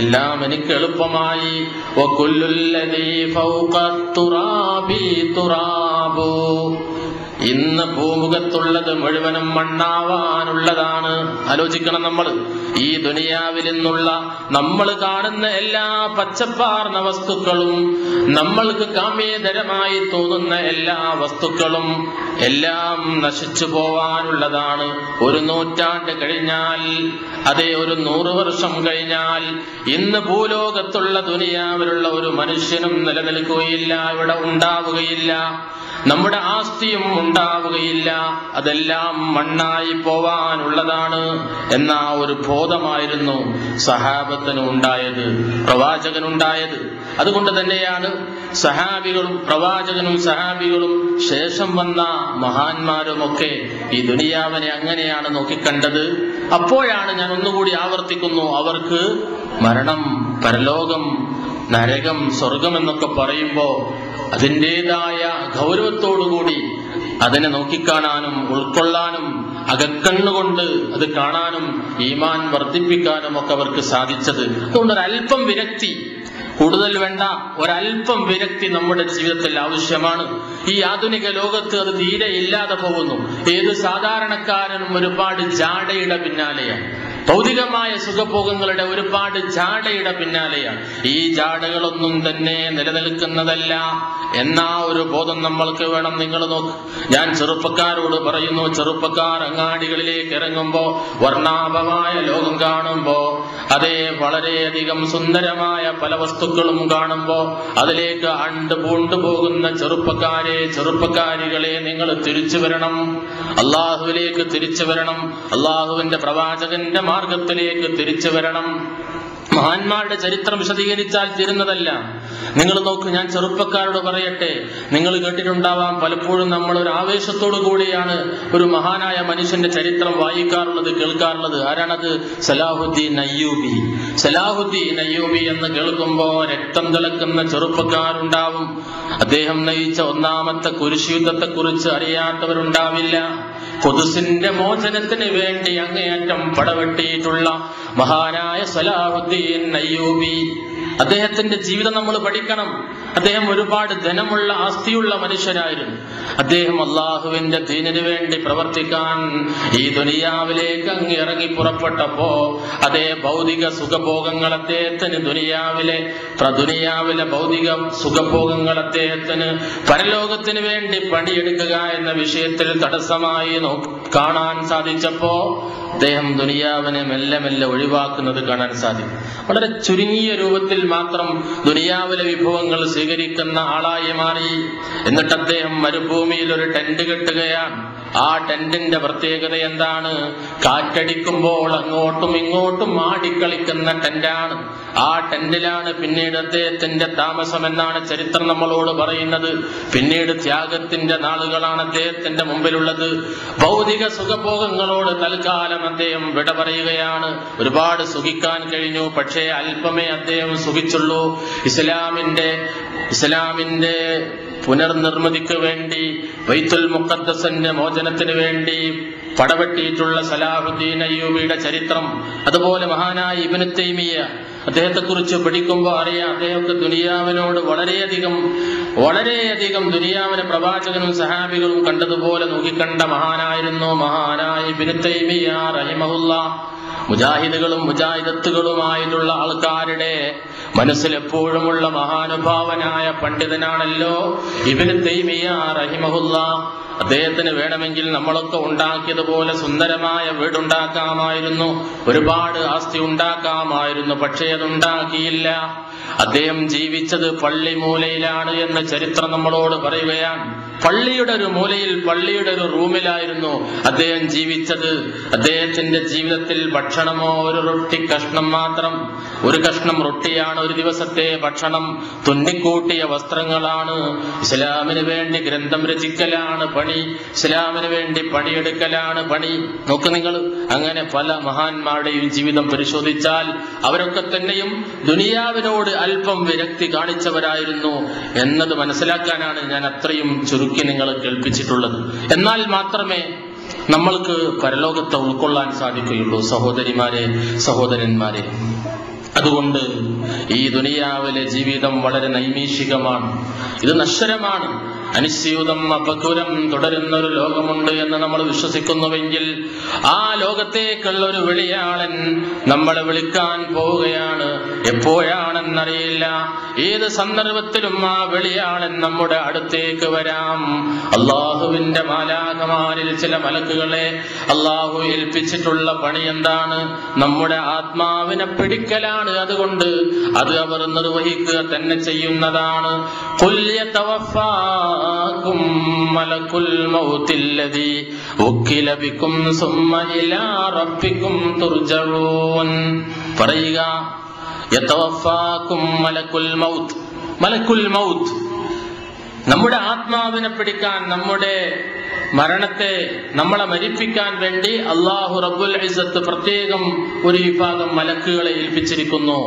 എല്ലാം എനിക്ക് എളുപ്പമായി. വകുല്ലുല്ലദീ ഫൗഖ തുറാബി തുറാബു, ഇന്ന് ഭൂമുഖത്തുള്ളത് മുഴുവനും മണ്ണാവാനുള്ളതാണ്. ആലോചിക്കണം, നമ്മൾ ഈ ദുനിയാവിൽ നിന്നുള്ള നമ്മൾ കാണുന്ന എല്ലാ പച്ചപ്പാർന്ന വസ്തുക്കളും, നമ്മൾക്ക് കാമ്യേതരമായി തോന്നുന്ന എല്ലാ വസ്തുക്കളും എല്ലാം നശിച്ചു പോവാനുള്ളതാണ്. ഒരു നൂറ്റാണ്ട് കഴിഞ്ഞാൽ, അതേ ഒരു 100 വർഷം കഴിഞ്ഞാൽ ഇന്ന് ഭൂലോകത്തുള്ള ദുനിയാവിലുള്ള ഒരു മനുഷ്യനും നിലനിൽക്കുകയില്ല, ഇവിടെ ഉണ്ടാവുകയില്ല. നമ്മുടെ ആസ്തിയും ഉണ്ടാവുകയില്ല, അതെല്ലാം മണ്ണായി പോവാനുള്ളതാണ് എന്ന ഒരു ബോധമായിരുന്നു സഹാബത്തിന് ഉണ്ടായത്, പ്രവാചകനുണ്ടായത്. അതുകൊണ്ട് തന്നെയാണ് സഹാബികളും പ്രവാചകനും സഹാബികളും ശേഷം വന്ന മഹാന്മാരുമൊക്കെ ഈ ദുനിയാവിനെ അങ്ങനെയാണ് നോക്കിക്കണ്ടത്. അപ്പോഴാണ് ഞാൻ ഒന്നുകൂടി ആവർത്തിക്കുന്നു, അവർക്ക് മരണം, പരലോകം, നരകം, സ്വർഗം എന്നൊക്കെ പറയുമ്പോ അതിൻ്റെതായ ഗൗരവത്തോടുകൂടി അതിനെ നോക്കിക്കാണാനും ഉൾക്കൊള്ളാനും അകക്കണ്ണുകൊണ്ട് അത് കാണാനും ഈമാൻ വർദ്ധിപ്പിക്കാനും ഒക്കെ അവർക്ക് സാധിച്ചത്. അതുകൊണ്ട് ഒരല്പം വിരക്തി, കൂടുതൽ വേണ്ട, ഒരല്പം വിരക്തി നമ്മുടെ ജീവിതത്തിൽ ആവശ്യമാണ്. ഈ ആധുനിക ലോകത്ത് അത് തീരെ ഇല്ലാതെ പോകുന്നു. ഏത് സാധാരണക്കാരനും ഒരുപാട് ജാടയുടെ പിന്നാലെയാണ്, ഭൗതികമായ സുഖഭോഗങ്ങളുടെ ഒരുപാട് ജാടയുടെ പിന്നാലെയാണ്. ഈ ജാടകളൊന്നും തന്നെ നിലനിൽക്കുന്നതല്ല എന്ന ഒരു ബോധം നമ്മൾക്ക് വേണം. നിങ്ങൾ നോക്ക്, ഞാൻ ചെറുപ്പക്കാരോട് പറയുന്നു, ചെറുപ്പക്കാർ അങ്ങാടികളിലേക്ക് ഇറങ്ങുമ്പോ വർണ്ണാഭമായ ലോകം കാണുമ്പോ, അതേ വളരെയധികം സുന്ദരമായ പല വസ്തുക്കളും കാണുമ്പോ അതിലേക്ക് പൂണ്ടു പോകുന്ന ചെറുപ്പക്കാരികളെ നിങ്ങൾ തിരിച്ചു വരണം, അള്ളാഹുവിലേക്ക് തിരിച്ചു വരണം, അള്ളാഹുവിന്റെ പ്രവാചകന്റെ മാർഗത്തിലേക്ക് തിരിച്ചു വരണം. മഹാന്മാരുടെ ചരിത്രം വിശദീകരിച്ചാൽ തീരുന്നതല്ല. നിങ്ങൾ നോക്ക്, ഞാൻ ചെറുപ്പക്കാരോട് പറയട്ടെ, നിങ്ങൾ കേട്ടിട്ടുണ്ടാവാം, പലപ്പോഴും നമ്മൾ ഒരു ആവേശത്തോടു കൂടിയാണ് ഒരു മഹാനായ മനുഷ്യന്റെ ചരിത്രം വായിക്കാറുള്ളത്, കേൾക്കാറുള്ളത്. ആരാണത്? സലാഹുദ്ദീൻ അയ്യൂബി. സലാഹുദ്ദീൻ അയ്യൂബി എന്ന് കേൾക്കുമ്പോ രക്തം തിളക്കുന്ന ചെറുപ്പക്കാരുണ്ടാവും. അദ്ദേഹം നയിച്ച ഒന്നാമത്തെ കുരിശ് യുദ്ധത്തെ കുറിച്ച് അറിയാത്തവരുണ്ടാവില്ല. ഖുദ്സിന്റെ മോചനത്തിന് വേണ്ടി അങ്ങേയറ്റം പടവെട്ടിയിട്ടുള്ള മഹാനായ സലാഹുദ്ദീൻ അയ്യൂബി, അദ്ദേഹത്തിന്റെ ജീവിതം നമ്മൾ പഠിക്കണം. അദ്ദേഹം ഒരുപാട് ധനമുള്ള ആസ്തിയുള്ള മനുഷ്യനായിരുന്നു. അദ്ദേഹം അള്ളാഹുവിന്റെ ദീനിന് വേണ്ടി പ്രവർത്തിക്കാൻ ഈ ദുനിയാവിലേക്ക് അങ്ങ് ഇറങ്ങി പുറപ്പെട്ടപ്പോ അതേ ഭൗതിക സുഖഭോഗങ്ങൾ അദ്ദേഹത്തിന് ദുനിയാവിലെ ഭൗതിക സുഖഭോഗങ്ങൾ അദ്ദേഹത്തിന് പരലോകത്തിന് വേണ്ടി പണിയെടുക്കുക എന്ന വിഷയത്തിൽ തടസ്സമായി കാണാൻ സാധിച്ചപ്പോ അദ്ദേഹം ദുനിയാവിനെ മെല്ലെ മെല്ലെ ഒഴിവാക്കുന്നത് കാണാൻ സാധിക്കും. വളരെ ചുരുങ്ങിയ രൂപത്തിൽ മാത്രം ദുനിയാവിലെ വിഭവങ്ങൾ സ്വീകരിക്കുന്ന ആളായി മാറി. എന്നിട്ട് അദ്ദേഹം മരുഭൂമിയിൽ ഒരു ടെന്റ് കെട്ടുകയാണ്. ആ ടെന്റിന്റെ പ്രത്യേകത എന്താണ്? കാറ്റടിക്കുമ്പോൾ അങ്ങോട്ടും ഇങ്ങോട്ടും ആടിക്കളിക്കുന്ന ടെന്റാണ്. ആ ടെന്റിലാണ് പിന്നീട് അദ്ദേഹത്തിന്റെ താമസം എന്നാണ് ചരിത്രം നമ്മളോട് പറയുന്നത്. പിന്നീട് ത്യാഗത്തിന്റെ നാളുകളാണ് അദ്ദേഹത്തിന്റെ മുമ്പിലുള്ളത്. ഭൗതിക സുഖഭോഗങ്ങളോട് തൽക്കാലം അദ്ദേഹം വിട പറയുകയാണ്. ഒരുപാട് സുഖിക്കാൻ കഴിഞ്ഞു, പക്ഷേ അല്പമേ അദ്ദേഹം സുഖിച്ചുള്ളൂ. ഇസ്ലാമിന്റെ പുനർനിർമ്മിതിക്ക് വേണ്ടി, ബൈത്തുൽ മുഖദ്ദസിന്റെ മോചനത്തിന് വേണ്ടി പടവെട്ടിയിട്ടുള്ള സലാഹുദ്ദീൻ അയ്യൂബിയുടെ ചരിത്രം, അതുപോലെ മഹാനായ ഇബ്നു തൈമിയ്യ, അദ്ദേഹത്തെ കുറിച്ച് പഠിക്കുമ്പോൾ അറിയാം, അദ്ദേഹത്തെ ദുനിയാവിനോട് വളരെയധികം ദുനിയാവിനെ പ്രവാചകനും സഹാബികളും കണ്ടതുപോലെ നോക്കിക്കണ്ട മഹാനായിരുന്നു മഹാനായ ഇബ്നു തൈമിയ്യ റഹിമഹുല്ലാഹ്. മുജാഹിദുകളും മുജാഹിദത്തുകളുമായിട്ടുള്ള ആൾക്കാരുടെ മനസ്സിലെപ്പോഴുമുള്ള മഹാനുഭാവനായ പണ്ഡിതനാണല്ലോ ഇബ്നു തൈമിയ്യ റഹിമഹുല്ലാഹ്. അദ്ദേഹത്തിന് വേണമെങ്കിൽ നമ്മളൊക്കെ ഉണ്ടാക്കിയതുപോലെ സുന്ദരമായ വീടുണ്ടാക്കാമായിരുന്നു, ഒരുപാട് ആസ്തി ഉണ്ടാക്കാമായിരുന്നു, പക്ഷേ അതുണ്ടാക്കിയില്ല. അദ്ദേഹം ജീവിച്ചത് പള്ളി മൂലയിലാണ് എന്ന് ചരിത്രം നമ്മളോട് പറയുകയാണ്. പള്ളിയുടെ ഒരു മൂലയിൽ, പള്ളിയുടെ ഒരു റൂമിലായിരുന്നു അദ്ദേഹം ജീവിച്ചത്. അദ്ദേഹത്തിന്റെ ജീവിതത്തിൽ ഭക്ഷണമോ ഒരു റൊട്ടി കഷ്ണം മാത്രം, ഒരു കഷ്ണം റൊട്ടിയാണ് ഒരു ദിവസത്തെ ഭക്ഷണം. തുന്നിക്കൂട്ടിയ വസ്ത്രങ്ങളാണ്. ഇസ്ലാമിന് വേണ്ടി ഗ്രന്ഥം രചിക്കലാണ് പണി, ഇസ്ലാമിന് വേണ്ടി പണിയെടുക്കലാണ് പണി. നോക്ക് നിങ്ങൾ, അങ്ങനെ പല മഹാന്മാരുടെയും ജീവിതം പരിശോധിച്ചാൽ അവരൊക്കെ തന്നെയും ദുനിയാവിനോട് അല്പം വിരക്തി കാണിച്ചവരായിരുന്നു എന്നത് മനസ്സിലാക്കാനാണ് ഞാൻ അത്രയും ചുരുക്കി നിങ്ങളെ കേൾപ്പിച്ചിട്ടുള്ളത്. എന്നാൽ മാത്രമേ നമ്മൾക്ക് പരലോകത്തെ ഉൾക്കൊള്ളാൻ സാധിക്കുകയുള്ളൂ. സഹോദരിമാരെ, സഹോദരന്മാരെ, അതുകൊണ്ട് ഈ ദുനിയാവിലെ ജീവിതം വളരെ നൈമിഷികമാണ്, ഇത് നശ്വരമാണ്. അനിശ്ചിതം അപകുരം തുടരുന്ന ഒരു ലോകമുണ്ട് എന്ന് നമ്മൾ വിശ്വസിക്കുന്നുവെങ്കിൽ ആ ലോകത്തേക്കുള്ള ഒരു വിളിയാളൻ നമ്മളെ വിളിക്കാൻ പോവുകയാണ്. എപ്പോഴാണെന്നറിയില്ല, ഏത് സന്ദർഭത്തിലും ആ വിളിയാളൻ നമ്മുടെ അടുത്തേക്ക് വരാം. അള്ളാഹുവിന്റെ മാലാഖമാരിൽ ചില മലക്കുകളെ അള്ളാഹു ഏൽപ്പിച്ചിട്ടുള്ള പണി എന്താണ്? നമ്മുടെ ആത്മാവിനെ പിടിക്കലാണ്. അതുകൊണ്ട് അത് അവർ നിർവഹിക്കുക തന്നെ ചെയ്യുന്നതാണ്. മലക്കുൽ മൗത്തില്ലദീ ഉക്കില ബികും സുമ്മ ഇലാ റബ്ബികും തുർജഊൻ. പറയുക, യതവഫാകും മലക്കുൽ മൗത്ത്. മലക്കുൽ മൗത്ത് നമ്മുടെ ആത്മാവിനെ പിടിക്കാൻ, നമ്മുടെ മരണത്തെ, നമ്മളെ മരിപ്പിക്കാൻ വേണ്ടി അല്ലാഹു റബ്ബുൽ ഇസ്സത്ത് പ്രത്യേകം ഒരു വിഭാഗം മലക്കുകളെ ഏൽപ്പിച്ചിരിക്കുന്നു.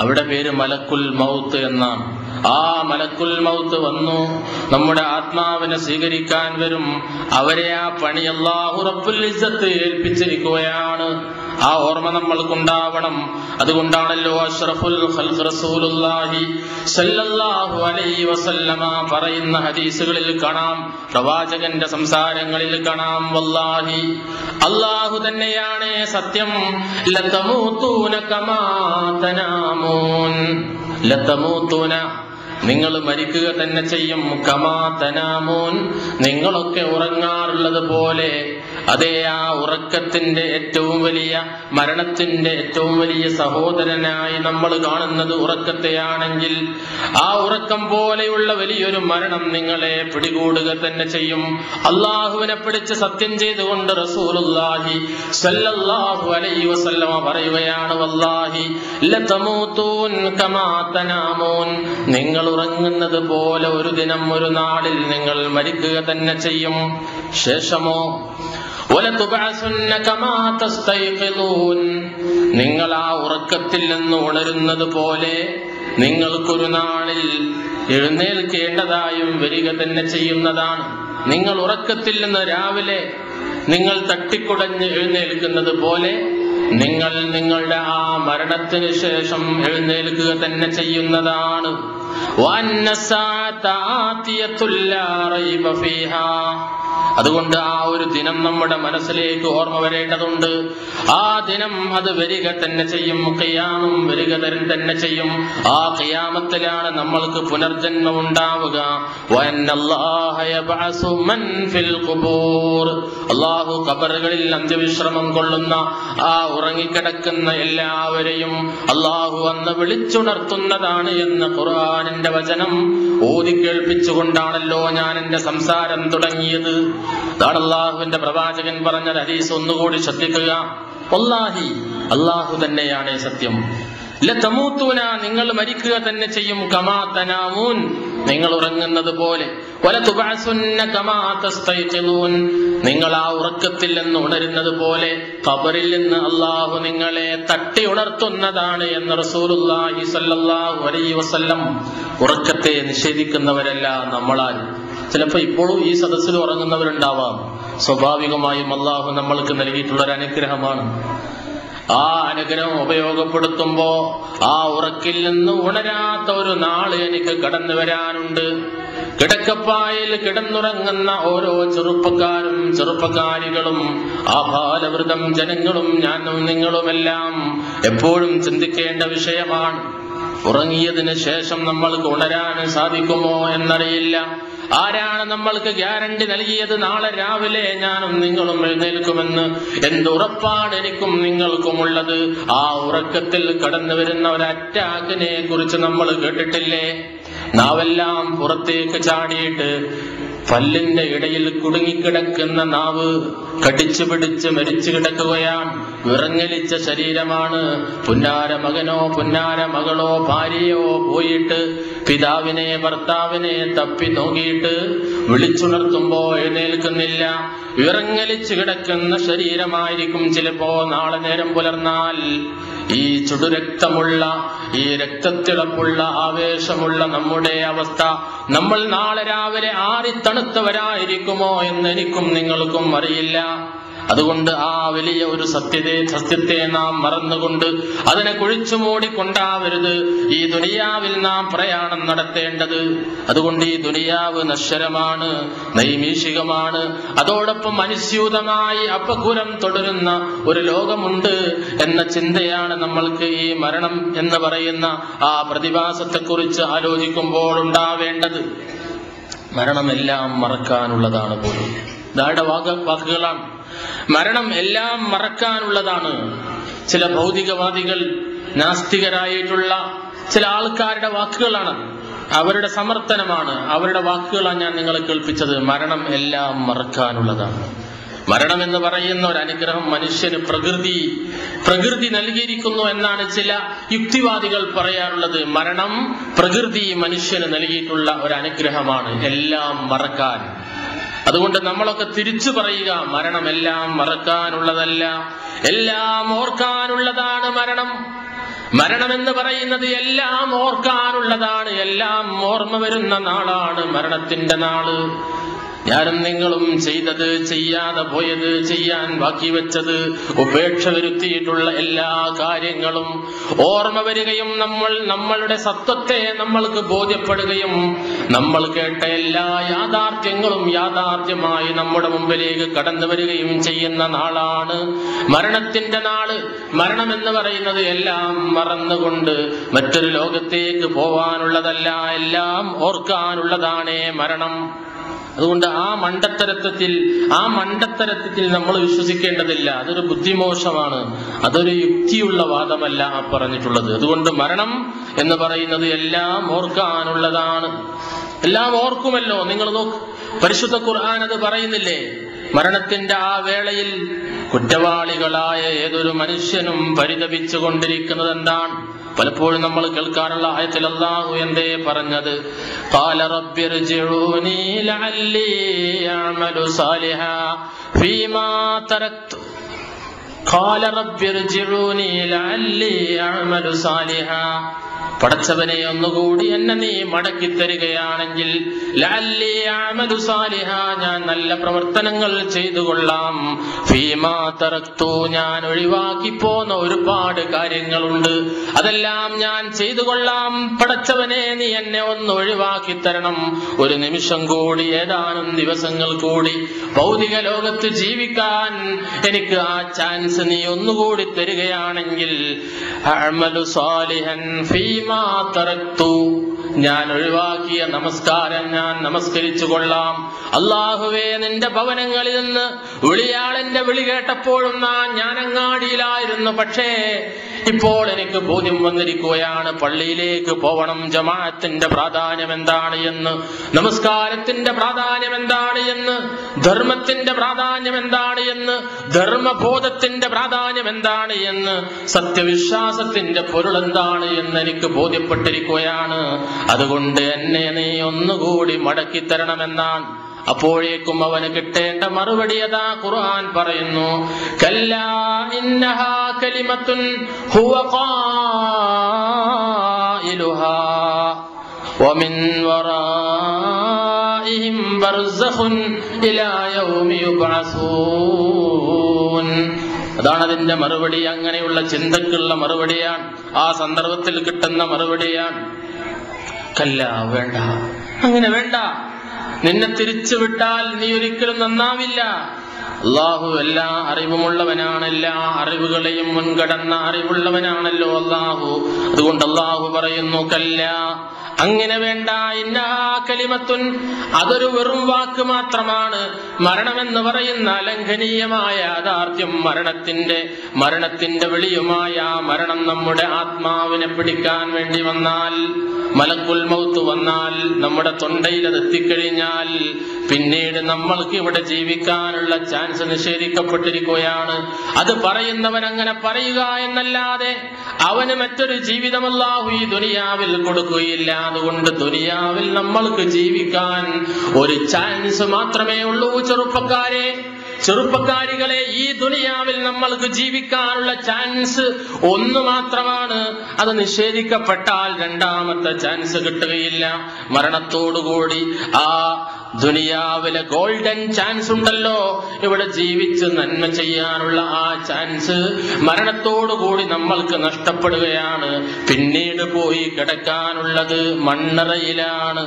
അവിടെ പേര് മലക്കുൽ മൗത്ത് എന്നാണ്. ആ മലക്കുൽ മൗത്ത് വന്നു നമ്മുടെ ആത്മാവിനെ സ്വീകരിക്കാൻ വരും. അവരെ ആ പണി അല്ലാഹു റബ്ബുൽ ഇസ്സത്ത് ഏൽപ്പിച്ചിരിക്കുകയാണ്. ആ ഓർമ്മ നമ്മൾക്കുണ്ടാവണം. അതുകൊണ്ടാണല്ലോ അഷ്റഫുൽ ഖൽഖ് റസൂലുള്ളാഹി സ്വല്ലല്ലാഹു അലൈഹി വസല്ലമ പറയുന്ന ഹദീസുകളിൽ കാണാം, പ്രവാചകന്റെ സംസാരങ്ങളിൽ കാണാം, വല്ലാഹി, അല്ലാഹു തന്നെയാണ് സത്യം, ലതമൂതൂന കമാ തനാമൂൻ. ലതമൂതൂന, നിങ്ങൾ മരിക്കുക തന്നെ ചെയ്യും. കമാ തനാമൂൻ, നിങ്ങളൊക്കെ ഉറങ്ങാറുള്ളത് പോലെ. അതേ, ആ ഉറക്കത്തിന്റെ ഏറ്റവും വലിയ, മരണത്തിന്റെ ഏറ്റവും വലിയ സഹോദരനായി നമ്മൾ കാണുന്നത് ഉറക്കത്തെയാണെങ്കിൽ ആ ഉറക്കം പോലെയുള്ള വലിയൊരു മരണം നിങ്ങളെ പിടികൂടുക തന്നെ ചെയ്യും. അള്ളാഹുവിനെ പിടിച്ച് സത്യം ചെയ്തുകൊണ്ട് റസൂലുള്ളാഹി സ്വല്ലല്ലാഹു അലൈഹി വസല്ലമ പറയുകയാണ്, വല്ലാഹി ലതമൂതൂൻ കമാ തനാമൂൻ, നിങ്ങൾ ഉറങ്ങുന്നത് പോലെ ഒരു ദിനം, ഒരു നാളിൽ നിങ്ങൾ മരിക്കുക തന്നെ ചെയ്യും. ശേഷമോ വലതുബഅസുന്ന കമാ തസ്തൈഖിദൂൻ, നിങ്ങൾ ആ ഉറക്കത്തിൽ നിന്ന് ഉണരുന്നത് പോലെ നിങ്ങൾക്കൊരു നാളിൽ എഴുന്നേൽക്കേണ്ടതായും വരിക തന്നെ ചെയ്യുന്നതാണ്. നിങ്ങൾ ഉറക്കത്തിൽ നിന്ന് രാവിലെ നിങ്ങൾ തട്ടിക്കുടഞ്ഞ് എഴുന്നേൽക്കുന്നത് പോലെ നിങ്ങൾ നിങ്ങളുടെ ആ മരണത്തിന് ശേഷം എഴുന്നേൽക്കുക തന്നെ ചെയ്യുന്നതാണ്. അതുകൊണ്ട് ആ ഒരു ദിനം നമ്മുടെ മനസ്സിലേക്ക് ഓർമ്മ വരേണ്ടതുണ്ട്. ആ ദിനം അത് വരിക തന്നെ ചെയ്യും, ഖിയാമും വരിക തന്നെ ചെയ്യും. ആ ഖിയാമത്തിലാണ് നമ്മൾക്ക് പുനർജന്മം ഉണ്ടാവുക. അല്ലാഹു ഖബറുകളിൽ അന്ത്യവിശ്രമം കൊള്ളുന്ന ആ ഉറങ്ങിക്കിടക്കുന്ന എല്ലാവരെയും അല്ലാഹു അന്ന് വിളിച്ചുണർത്തുന്നതാണ് എന്ന് ഖുർആനിന്റെ വചനം ഓതി കേൾപ്പിച്ചുകൊണ്ടാണല്ലോ ഞാൻ എന്റെ സംസാരം തുടങ്ങിയത്. അതാണ് അല്ലാഹുവിന്റെ പ്രവാചകൻ പറഞ്ഞ ഹദീസ്. ഒന്നുകൂടി ശ്രദ്ധിക്കുക. വല്ലാഹി, അല്ലാഹു തന്നെയാണ് സത്യം. ലതമൂതുന, നിങ്ങൾ മരിക്കുക തന്നെ ചെയ്യും. കമാ തനാമൂൻ, നിങ്ങൾ ഉറങ്ങുന്നത് പോലെ. വലതുബഅസുന്ന കമാ തസ്തൈഖിലൂൻ, നിങ്ങൾ ആ ഉറക്കത്തിൽ നിന്ന് ഉണരുന്നത് പോലെ ഖബറിൽ നിന്ന് അല്ലാഹു നിങ്ങളെ തട്ടി ഉണർത്തുന്നതാണ് എന്ന് റസൂലുള്ളാഹി സ്വല്ലല്ലാഹു അലൈഹി വസല്ലം. ഉറക്കത്തെ നിഷേധിക്കുന്നവരല്ല നമ്മളാൽ. ചിലപ്പോൾ ഇപ്പോഴും ഈ സദസ്സിൽ ഉറങ്ങുന്നവരുണ്ടാവാം. സ്വാഭാവികമായും അല്ലാഹു നമ്മൾക്ക് നൽകിയിട്ടുള്ള ഒരു അനുഗ്രഹമാണ്. ആ അനുഗ്രഹം ഉപയോഗപ്പെടുത്തുമ്പോ ആ ഉറക്കിൽ നിന്ന് ഉണരാത്ത ഒരു നാള് എനിക്ക് കടന്നു വരാനുണ്ട്. കിടക്കപ്പായിൽ കിടന്നുറങ്ങുന്ന ഓരോ ചെറുപ്പക്കാരും ചെറുപ്പക്കാരികളും ആബാലവൃതം ജനങ്ങളും ഞാനും നിങ്ങളുമെല്ലാം എപ്പോഴും ചിന്തിക്കേണ്ട വിഷയമാണ്. ഉറങ്ങിയതിന് ശേഷം നമ്മൾക്ക് ഉണരാൻ സാധിക്കുമോ എന്നറിയില്ല. ആരാണ് നമ്മൾക്ക് ഗ്യാരണ്ടി നൽകിയത് നാളെ രാവിലെ ഞാനും നിങ്ങളും എഴുന്നേൽക്കുമെന്ന്? എന്തുറപ്പാണ് എനിക്കും നിങ്ങൾക്കുമുള്ളത്? ആ ഉറക്കത്തിൽ കടന്നു വരുന്ന ഒരു അറ്റാക്കിനെ കുറിച്ച് നമ്മൾ കേട്ടിട്ടില്ലേ? നാവെല്ലാം പുറത്തേക്ക് ചാടിയിട്ട് പല്ലിന്റെ ഇടയിൽ കുടുങ്ങിക്കിടക്കുന്ന നാവ് കടിച്ചു പിടിച്ച് മരിച്ചു കിടക്കുകയാണ്. വിറങ്ങലിച്ച ശരീരമാണ്. പുന്നാര മകനോ പുന്നാര മകളോ ഭാര്യയോ പോയിട്ട് പിതാവിനെ ഭർത്താവിനെ തപ്പി നോക്കിയിട്ട് വിളിച്ചുണർത്തുമ്പോ എഴുന്നേൽക്കുന്നില്ല. വിറങ്ങലിച്ചു കിടക്കുന്ന ശരീരമായിരിക്കും ചിലപ്പോ നാളെ നേരം പുലർന്നാൽ ഈ ചുടുരക്തമുള്ള, ഈ രക്തത്തിളപ്പുള്ള, ആവേശമുള്ള നമ്മുടെ അവസ്ഥ. നമ്മൾ നാളെ രാവിലെ ആറിത്തണുത്തവരായിരിക്കുമോ എന്ന് എനിക്കും നിങ്ങൾക്കും അറിയില്ല. അതുകൊണ്ട് ആ വലിയ ഒരു സത്യത്തെ നാം മറന്നുകൊണ്ട് അതിനെ കുഴിച്ചു മൂടിക്കൊണ്ടാവരുത് ഈ ദുനിയാവിൽ നാം പ്രയാണം നടത്തേണ്ടത്. അതുകൊണ്ട് ഈ ദുനിയാവ് നശ്വരമാണ്, നൈമിഷികമാണ്. അതോടൊപ്പം അനുസ്യൂതമായി അപകുലം തുടരുന്ന ഒരു ലോകമുണ്ട് എന്ന ചിന്തയാണ് നമ്മൾക്ക് ഈ മരണം എന്ന് പറയുന്ന ആ പ്രതിഭാസത്തെക്കുറിച്ച് ആലോചിക്കുമ്പോൾ ഉണ്ടാവേണ്ടത്. മരണമെല്ലാം മറക്കാനുള്ളതാണ് പോലും. ഇതാരുടെ വാക്കുകളാണ്. മരണം എല്ലാം മറക്കാനുള്ളതാണ്. ചില ഭൗതികവാദികൾ, നാസ്തികരായിട്ടുള്ള ചില ആൾക്കാരുടെ വാക്കുകളാണ്, അവരുടെ സമർത്ഥനമാണ്, അവരുടെ വാക്കുകളാണ് ഞാൻ നിങ്ങളെ കേൾപ്പിച്ചത്. മരണം എല്ലാം മറക്കാനുള്ളതാണ്. മരണം എന്ന് പറയുന്ന ഒരു അനുഗ്രഹം മനുഷ്യന് പ്രകൃതി നൽകിയിരിക്കുന്നു എന്നാണ് ചില യുക്തിവാദികൾ പറയാറുള്ളത്. മരണം പ്രകൃതി മനുഷ്യന് നൽകിയിട്ടുള്ള ഒരു അനുഗ്രഹമാണ്, എല്ലാം മറക്കാൻ. അതുകൊണ്ട് നമ്മളൊക്കെ തിരിച്ചു പറയുക, മരണം എല്ലാം മറക്കാനുള്ളതല്ല, എല്ലാം ഓർക്കാനുള്ളതാണ് മരണം. മരണം എന്ന് പറയുന്നത് എല്ലാം ഓർക്കാനുള്ളതാണ്, എല്ലാം ഓർമ്മ വരുന്ന നാളാണ് മരണത്തിന്റെ നാള്. ഞാനും നിങ്ങളും ചെയ്തത്, ചെയ്യാതെ പോയത്, ചെയ്യാൻ ബാക്കി വെച്ചത്, ഉപേക്ഷ വരുത്തിയിട്ടുള്ള എല്ലാ കാര്യങ്ങളും ഓർമ്മ വരികയും നമ്മളുടെ സത്വത്തെ നമ്മൾക്ക് ബോധ്യപ്പെടുകയും നമ്മൾ കേട്ട എല്ലാ യാഥാർത്ഥ്യങ്ങളും യാഥാർത്ഥ്യമായി നമ്മുടെ മുമ്പിലേക്ക് കടന്നു വരികയും ചെയ്യുന്ന നാളാണ് മരണത്തിന്റെ നാള്. മരണം എന്ന് പറയുന്നത് എല്ലാം മറന്നുകൊണ്ട് മറ്റൊരു ലോകത്തേക്ക് പോവാനുള്ളതല്ല, എല്ലാം ഓർക്കാനുള്ളതാണ് മരണം. അതുകൊണ്ട് ആ മണ്ടത്തരത്തിൽ നമ്മൾ വിശ്വസിക്കേണ്ടതില്ല. അതൊരു ബുദ്ധിമോശമാണ്, അതൊരു യുക്തിയുള്ള വാദമല്ല പറഞ്ഞിട്ടുള്ളത്. അതുകൊണ്ട് മരണം എന്ന് പറയുന്നത് എല്ലാം ഓർക്കാനുള്ളതാണ്. എല്ലാം ഓർക്കുമല്ലോ. നിങ്ങൾ നോക്ക്, പരിശുദ്ധ ഖുർആൻ അത് പറയുന്നില്ലേ? മരണത്തിന്റെ ആ വേളയിൽ കുറ്റവാളികളായ ഏതൊരു മനുഷ്യനും പരിതപിച്ചു കൊണ്ടിരിക്കുന്നത് എന്താണ്? പലപ്പോഴും നമ്മൾ കേൾക്കാറുള്ള ആയത്തിൽ അല്ലാഹു എന്തേ പറഞ്ഞത്? ഖാല റബ്ബിർജിഊനി ലഅല്ലി അഅമലു സാലിഹാ ഫീമാ തറക്തു. ഖാല റബ്ബിർജിഊനി ലഅല്ലി അഅമലു സാലിഹാ. പടച്ചവനെ ഒന്നുകൂടി എന്നെ നീ മടക്കി തരികയാണെങ്കിൽ ലഅല്ലി അഅമലു സാലിഹ, ഞാൻ നല്ല പ്രവർത്തനങ്ങൾ ചെയ്തു കൊള്ളാം. ഫീമാ തറക്തു, ഞാൻ ഒഴിവാക്കി പോന്ന ഒരുപാട് കാര്യങ്ങളുണ്ട്, അതെല്ലാം ഞാൻ ചെയ്തു കൊള്ളാം. പടച്ചവനെ നീ എന്നെ ഒന്ന് ഒഴിവാക്കി തരണം. ഒരു നിമിഷം കൂടി, ഏതാനും ദിവസങ്ങൾ കൂടി ഭൗതിക ലോകത്ത് ജീവിക്കാൻ എനിക്ക് ആ ചാൻസ് നീ ഒന്നുകൂടി തരികയാണെങ്കിൽ അഅമലു സാലിഹൻ ഫീമാ തറക്തു, ഞാൻ ഒഴിവാക്കിയ നമസ്കാരം ഞാൻ നമസ്കരിച്ചു കൊള്ളാം. അല്ലാഹുവേ, നിന്റെ ഭവനങ്ങളിൽ നിന്ന് വിളിയാളെന്റെ വിളി കേട്ടപ്പോഴും ഞാൻ അങ്ങാടിയിലായിരുന്നു. പക്ഷേ ഇപ്പോൾ എനിക്ക് ബോധ്യം വന്നിരിക്കുകയാണ്, പള്ളിയിലേക്ക് പോവണം. ജമാഅത്തിന്റെ പ്രാധാന്യം എന്താണ് എന്ന്, നമസ്കാരത്തിന്റെ പ്രാധാന്യം എന്താണ് എന്ന്, ധർമ്മത്തിന്റെ പ്രാധാന്യം എന്താണ് എന്ന്, ധർമ്മബോധത്തിന്റെ പ്രാധാന്യം എന്താണ് എന്ന്, സത്യവിശ്വാസത്തിന്റെ പൊരുൾ എന്താണ് എന്ന് എനിക്ക് ബോധ്യപ്പെട്ടിരിക്കുകയാണ്. അതുകൊണ്ട് എന്നെ നീ ഒന്നുകൂടി മടക്കി തരണമെന്നാണ്. അപ്പോഴേക്കും അവന് കിട്ടേണ്ട മറുപടി അതാ ഖുർആൻ പറയുന്നു, കല്ലാ ഇന്നഹാ കലിമത്തുൻ ഹുവ ഖായിലുഹാ വമിൻ വറാഇഹിം ബർസഖുൻ ഇലാ യൗമി യുബ്അസൂൻ. അതാണ് അതിന്റെ മറുപടി. അങ്ങനെയുള്ള ചിന്തക്കുള്ള മറുപടിയാണ്, ആ സന്ദർഭത്തിൽ കിട്ടുന്ന മറുപടിയാണ്. കല്ല, വേണ്ട, അങ്ങനെ വേണ്ട. നിന്നെ തിരിച്ചു വിട്ടാൽ നീ ഒരിക്കലും നന്നാവില്ല. അള്ളാഹു എല്ലാ അറിവുമുള്ളവനാണ്, എല്ലാ അറിവുകളെയും മുൻകടന്ന അറിവുള്ളവനാണല്ലോ അള്ളാഹു. അതുകൊണ്ട് അള്ളാഹു പറയുന്നു, കല്ല, അങ്ങനെ വേണ്ട. ഇന്നഹാ കലിമത്തുൻ, അതൊരു വെറും വാക്ക് മാത്രമാണ്. മരണമെന്ന് പറയുന്ന അലംഘനീയമായ യാഥാർത്ഥ്യം, മരണത്തിന്റെ വിളിയുമായ മരണം നമ്മുടെ ആത്മാവിനെ പിടിക്കാൻ വേണ്ടി വന്നാൽ, മലക്കുൽ മൗത്ത് വന്നാൽ, നമ്മുടെ തൊണ്ടയിൽ അത് എത്തിക്കഴിഞ്ഞാൽ പിന്നീട് നമ്മൾക്ക് ഇവിടെ ജീവിക്കാനുള്ള ചാൻസ് നിഷേധിക്കപ്പെട്ടിരിക്കുകയാണ്. അത് പറയുന്നവൻ അങ്ങനെ പറയുക എന്നല്ലാതെ അവന് മറ്റൊരു ജീവിതം അല്ലാഹു ഈ ദുനിയാവിൽ കൊടുക്കുകയില്ല. അതുകൊണ്ട് ദുനിയാവിൽ നമ്മൾക്ക് ജീവിക്കാൻ ഒരു ചാൻസ് മാത്രമേ ഉള്ളൂ. ചെറുപ്പക്കാരികളെ, ഈ ദുനിയാവിൽ നമ്മൾക്ക് ജീവിക്കാനുള്ള ചാൻസ് ഒന്ന് മാത്രമാണ്. അത് നിഷേധിക്കപ്പെട്ടാൽ രണ്ടാമത്തെ ചാൻസ് കിട്ടുകയില്ല. മരണത്തോടുകൂടി ആ ദുനിയാവിലെ ഗോൾഡൻ ചാൻസ് ഉണ്ടല്ലോ, ഇവിടെ ജീവിച്ച് നന്മ ചെയ്യാനുള്ള ആ ചാൻസ് മരണത്തോടുകൂടി നമ്മൾക്ക് നഷ്ടപ്പെടുകയാണ്. പിന്നീട് പോയി കിടക്കാനുള്ളത് മണ്ണറയിലാണ്.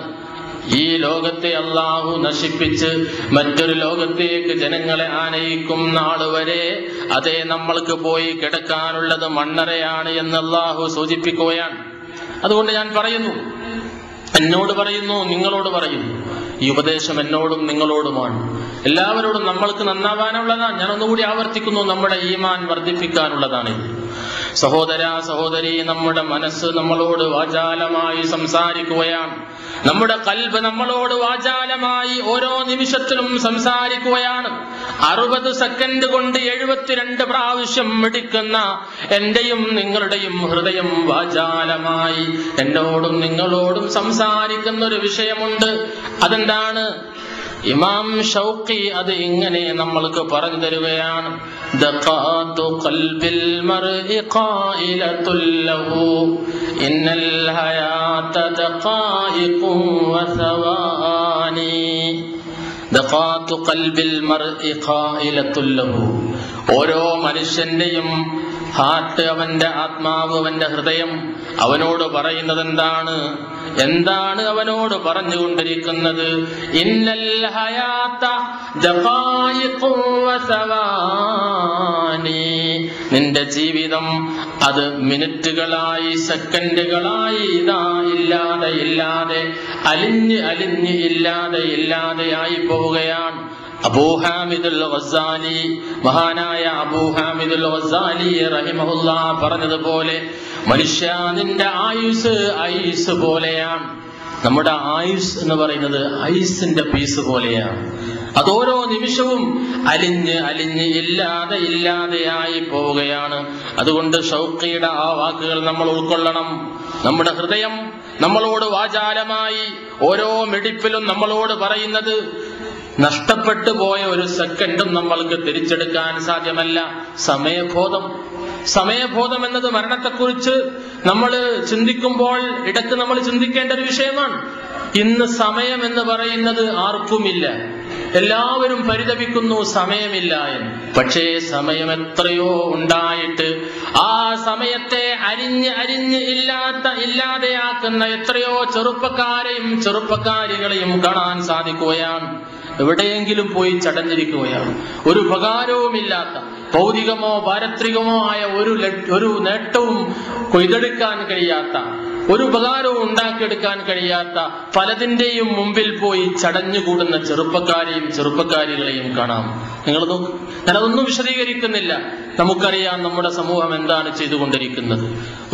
ഈ ലോകത്തെ അള്ളാഹു നശിപ്പിച്ച് മറ്റൊരു ലോകത്തേക്ക് ജനങ്ങളെ ആനയിക്കും നാളുവരെ അതേ നമ്മൾക്ക് പോയി കിടക്കാനുള്ളത് മണ്ണറയാണ് എന്ന് അള്ളാഹു സൂചിപ്പിക്കുകയാണ്. അതുകൊണ്ട് ഞാൻ പറയുന്നു, എന്നോട് പറയുന്നു, നിങ്ങളോട് പറയുന്നു, ഈ ഉപദേശം എന്നോടും നിങ്ങളോടുമാണ്. എല്ലാവരോടും നമ്മൾക്ക് നന്നാവാനുള്ളതാണ്. ഞാനൊന്നുകൂടി ആവർത്തിക്കുന്നു, നമ്മുടെ ഈമാൻ വർദ്ധിപ്പിക്കാനുള്ളതാണിത്. സഹോദര സഹോദരി, നമ്മുടെ മനസ്സ് നമ്മളോട് വാചാലമായി സംസാരിക്കുകയാണ്. നമ്മുടെ ഖൽബ് നമ്മളോട് വാചാലമായി ഓരോ നിമിഷത്തിലും സംസാരിക്കുകയാണ്. 60 സെക്കൻഡ് കൊണ്ട് 72 പ്രാവശ്യം മിടിക്കുന്ന എന്റെയും നിങ്ങളുടെയും ഹൃദയം വാചാലമായി എന്നോടും നിങ്ങളോടും സംസാരിക്കുന്ന ഒരു വിഷയമുണ്ട്. അതെന്താണ്? ഇമാം ഷൗഖി അത് ഇങ്ങനെ നമ്മൾക്ക് പറഞ്ഞു തരുകയാണ്. ദഖാതു ഖൽബിൽ മർഇ ഖായിലത്തുൽ ലഹു ഇന്നൽ ഹയാത ദഖായിഖു വസവാനി. ദഖാതു ഖൽബിൽ മർഇ ഖായിലത്തുൽ ലഹു, ഓരോ മനുഷ്യന്റെയും ഹാർട്ട്, അവന്റെ ആത്മാവ്, അവന്റെ ഹൃദയം അവനോട് പറയുന്നത് എന്താണ് അവനോട് പറഞ്ഞുകൊണ്ടിരിക്കുന്നത്? ഇന്നൽ ഹയാത ദഖായിഖു വസവാനി, നിന്റെ ജീവിതം അത് മിനിറ്റുകളായി, സെക്കൻഡുകളായി ഇതാ ഇല്ലാതെ ഇല്ലാതെയായി പോവുകയാണ്. അബൂ ഹാമിദുൽ ഗസാലി, മഹാനായ അബൂ ഹാമിദുൽ ഗസാലി റഹിമഹുല്ലാഹ് പറഞ്ഞതുപോലെ, മനുഷ്യ, നിന്റെ ആയുസ് ഐസ് പോലെയാണ്. നമ്മുടെ ആയുസ് എന്ന് പറയുന്നത് ഐസിന്റെ പീസ് പോലെയാണ്. അതോരോ നിമിഷവും അലിഞ്ഞ് ഇല്ലാതെയായി പോവുകയാണ്. അതുകൊണ്ട് ഷൗഖിയുടെ ആ വാക്കുകൾ നമ്മൾ ഉൾക്കൊള്ളണം. നമ്മുടെ ഹൃദയം നമ്മളോട് വാചാലമായി ഓരോ മിടിപ്പിലും നമ്മളോട് പറയുന്നത് നഷ്ടപ്പെട്ടു പോയ ഒരു സെക്കൻഡും നമ്മൾക്ക് തിരിച്ചെടുക്കാൻ സാധ്യമല്ല. സമയബോധം എന്നത് മരണത്തെക്കുറിച്ച് നമ്മൾ ചിന്തിക്കുമ്പോൾ ഇടയ്ക്ക് നമ്മൾ ചിന്തിക്കേണ്ട ഒരു വിഷയമാണ്. ഇന്ന് സമയം എന്ന് പറയുന്നത് ആർക്കുമില്ല. എല്ലാവരും പരിതപിക്കുന്നു സമയമില്ല എന്ന്. പക്ഷേ സമയം എത്രയോ ഉണ്ടായിട്ട് ആ സമയത്തെ അരിഞ്ഞ് ഇല്ലാതെയാക്കുന്ന എത്രയോ ചെറുപ്പക്കാരെയും ചെറുപ്പക്കാരികളെയും കാണാൻ സാധിക്കുകയാണ്. എവിടെയെങ്കിലും പോയി ചടഞ്ഞിരിക്കുകയാണ്. ഒരു ഉപകാരവുമില്ലാത്ത ഭൗതികമോ പാരത്രികമോ ആയ ഒരു നേട്ടവും കൊയ്തെടുക്കാൻ കഴിയാത്ത, ഒരു ഉപകാരവും ഉണ്ടാക്കിയെടുക്കാൻ കഴിയാത്ത പലതിന്റെയും മുമ്പിൽ പോയി ചടഞ്ഞുകൂടുന്ന ചെറുപ്പക്കാരെയും ചെറുപ്പക്കാരികളെയും കാണാം. നിങ്ങൾ നോക്ക്, ഞാനതൊന്നും വിശദീകരിക്കുന്നില്ല. നമുക്കറിയാം നമ്മുടെ സമൂഹം എന്താണ് ചെയ്തുകൊണ്ടിരിക്കുന്നത്.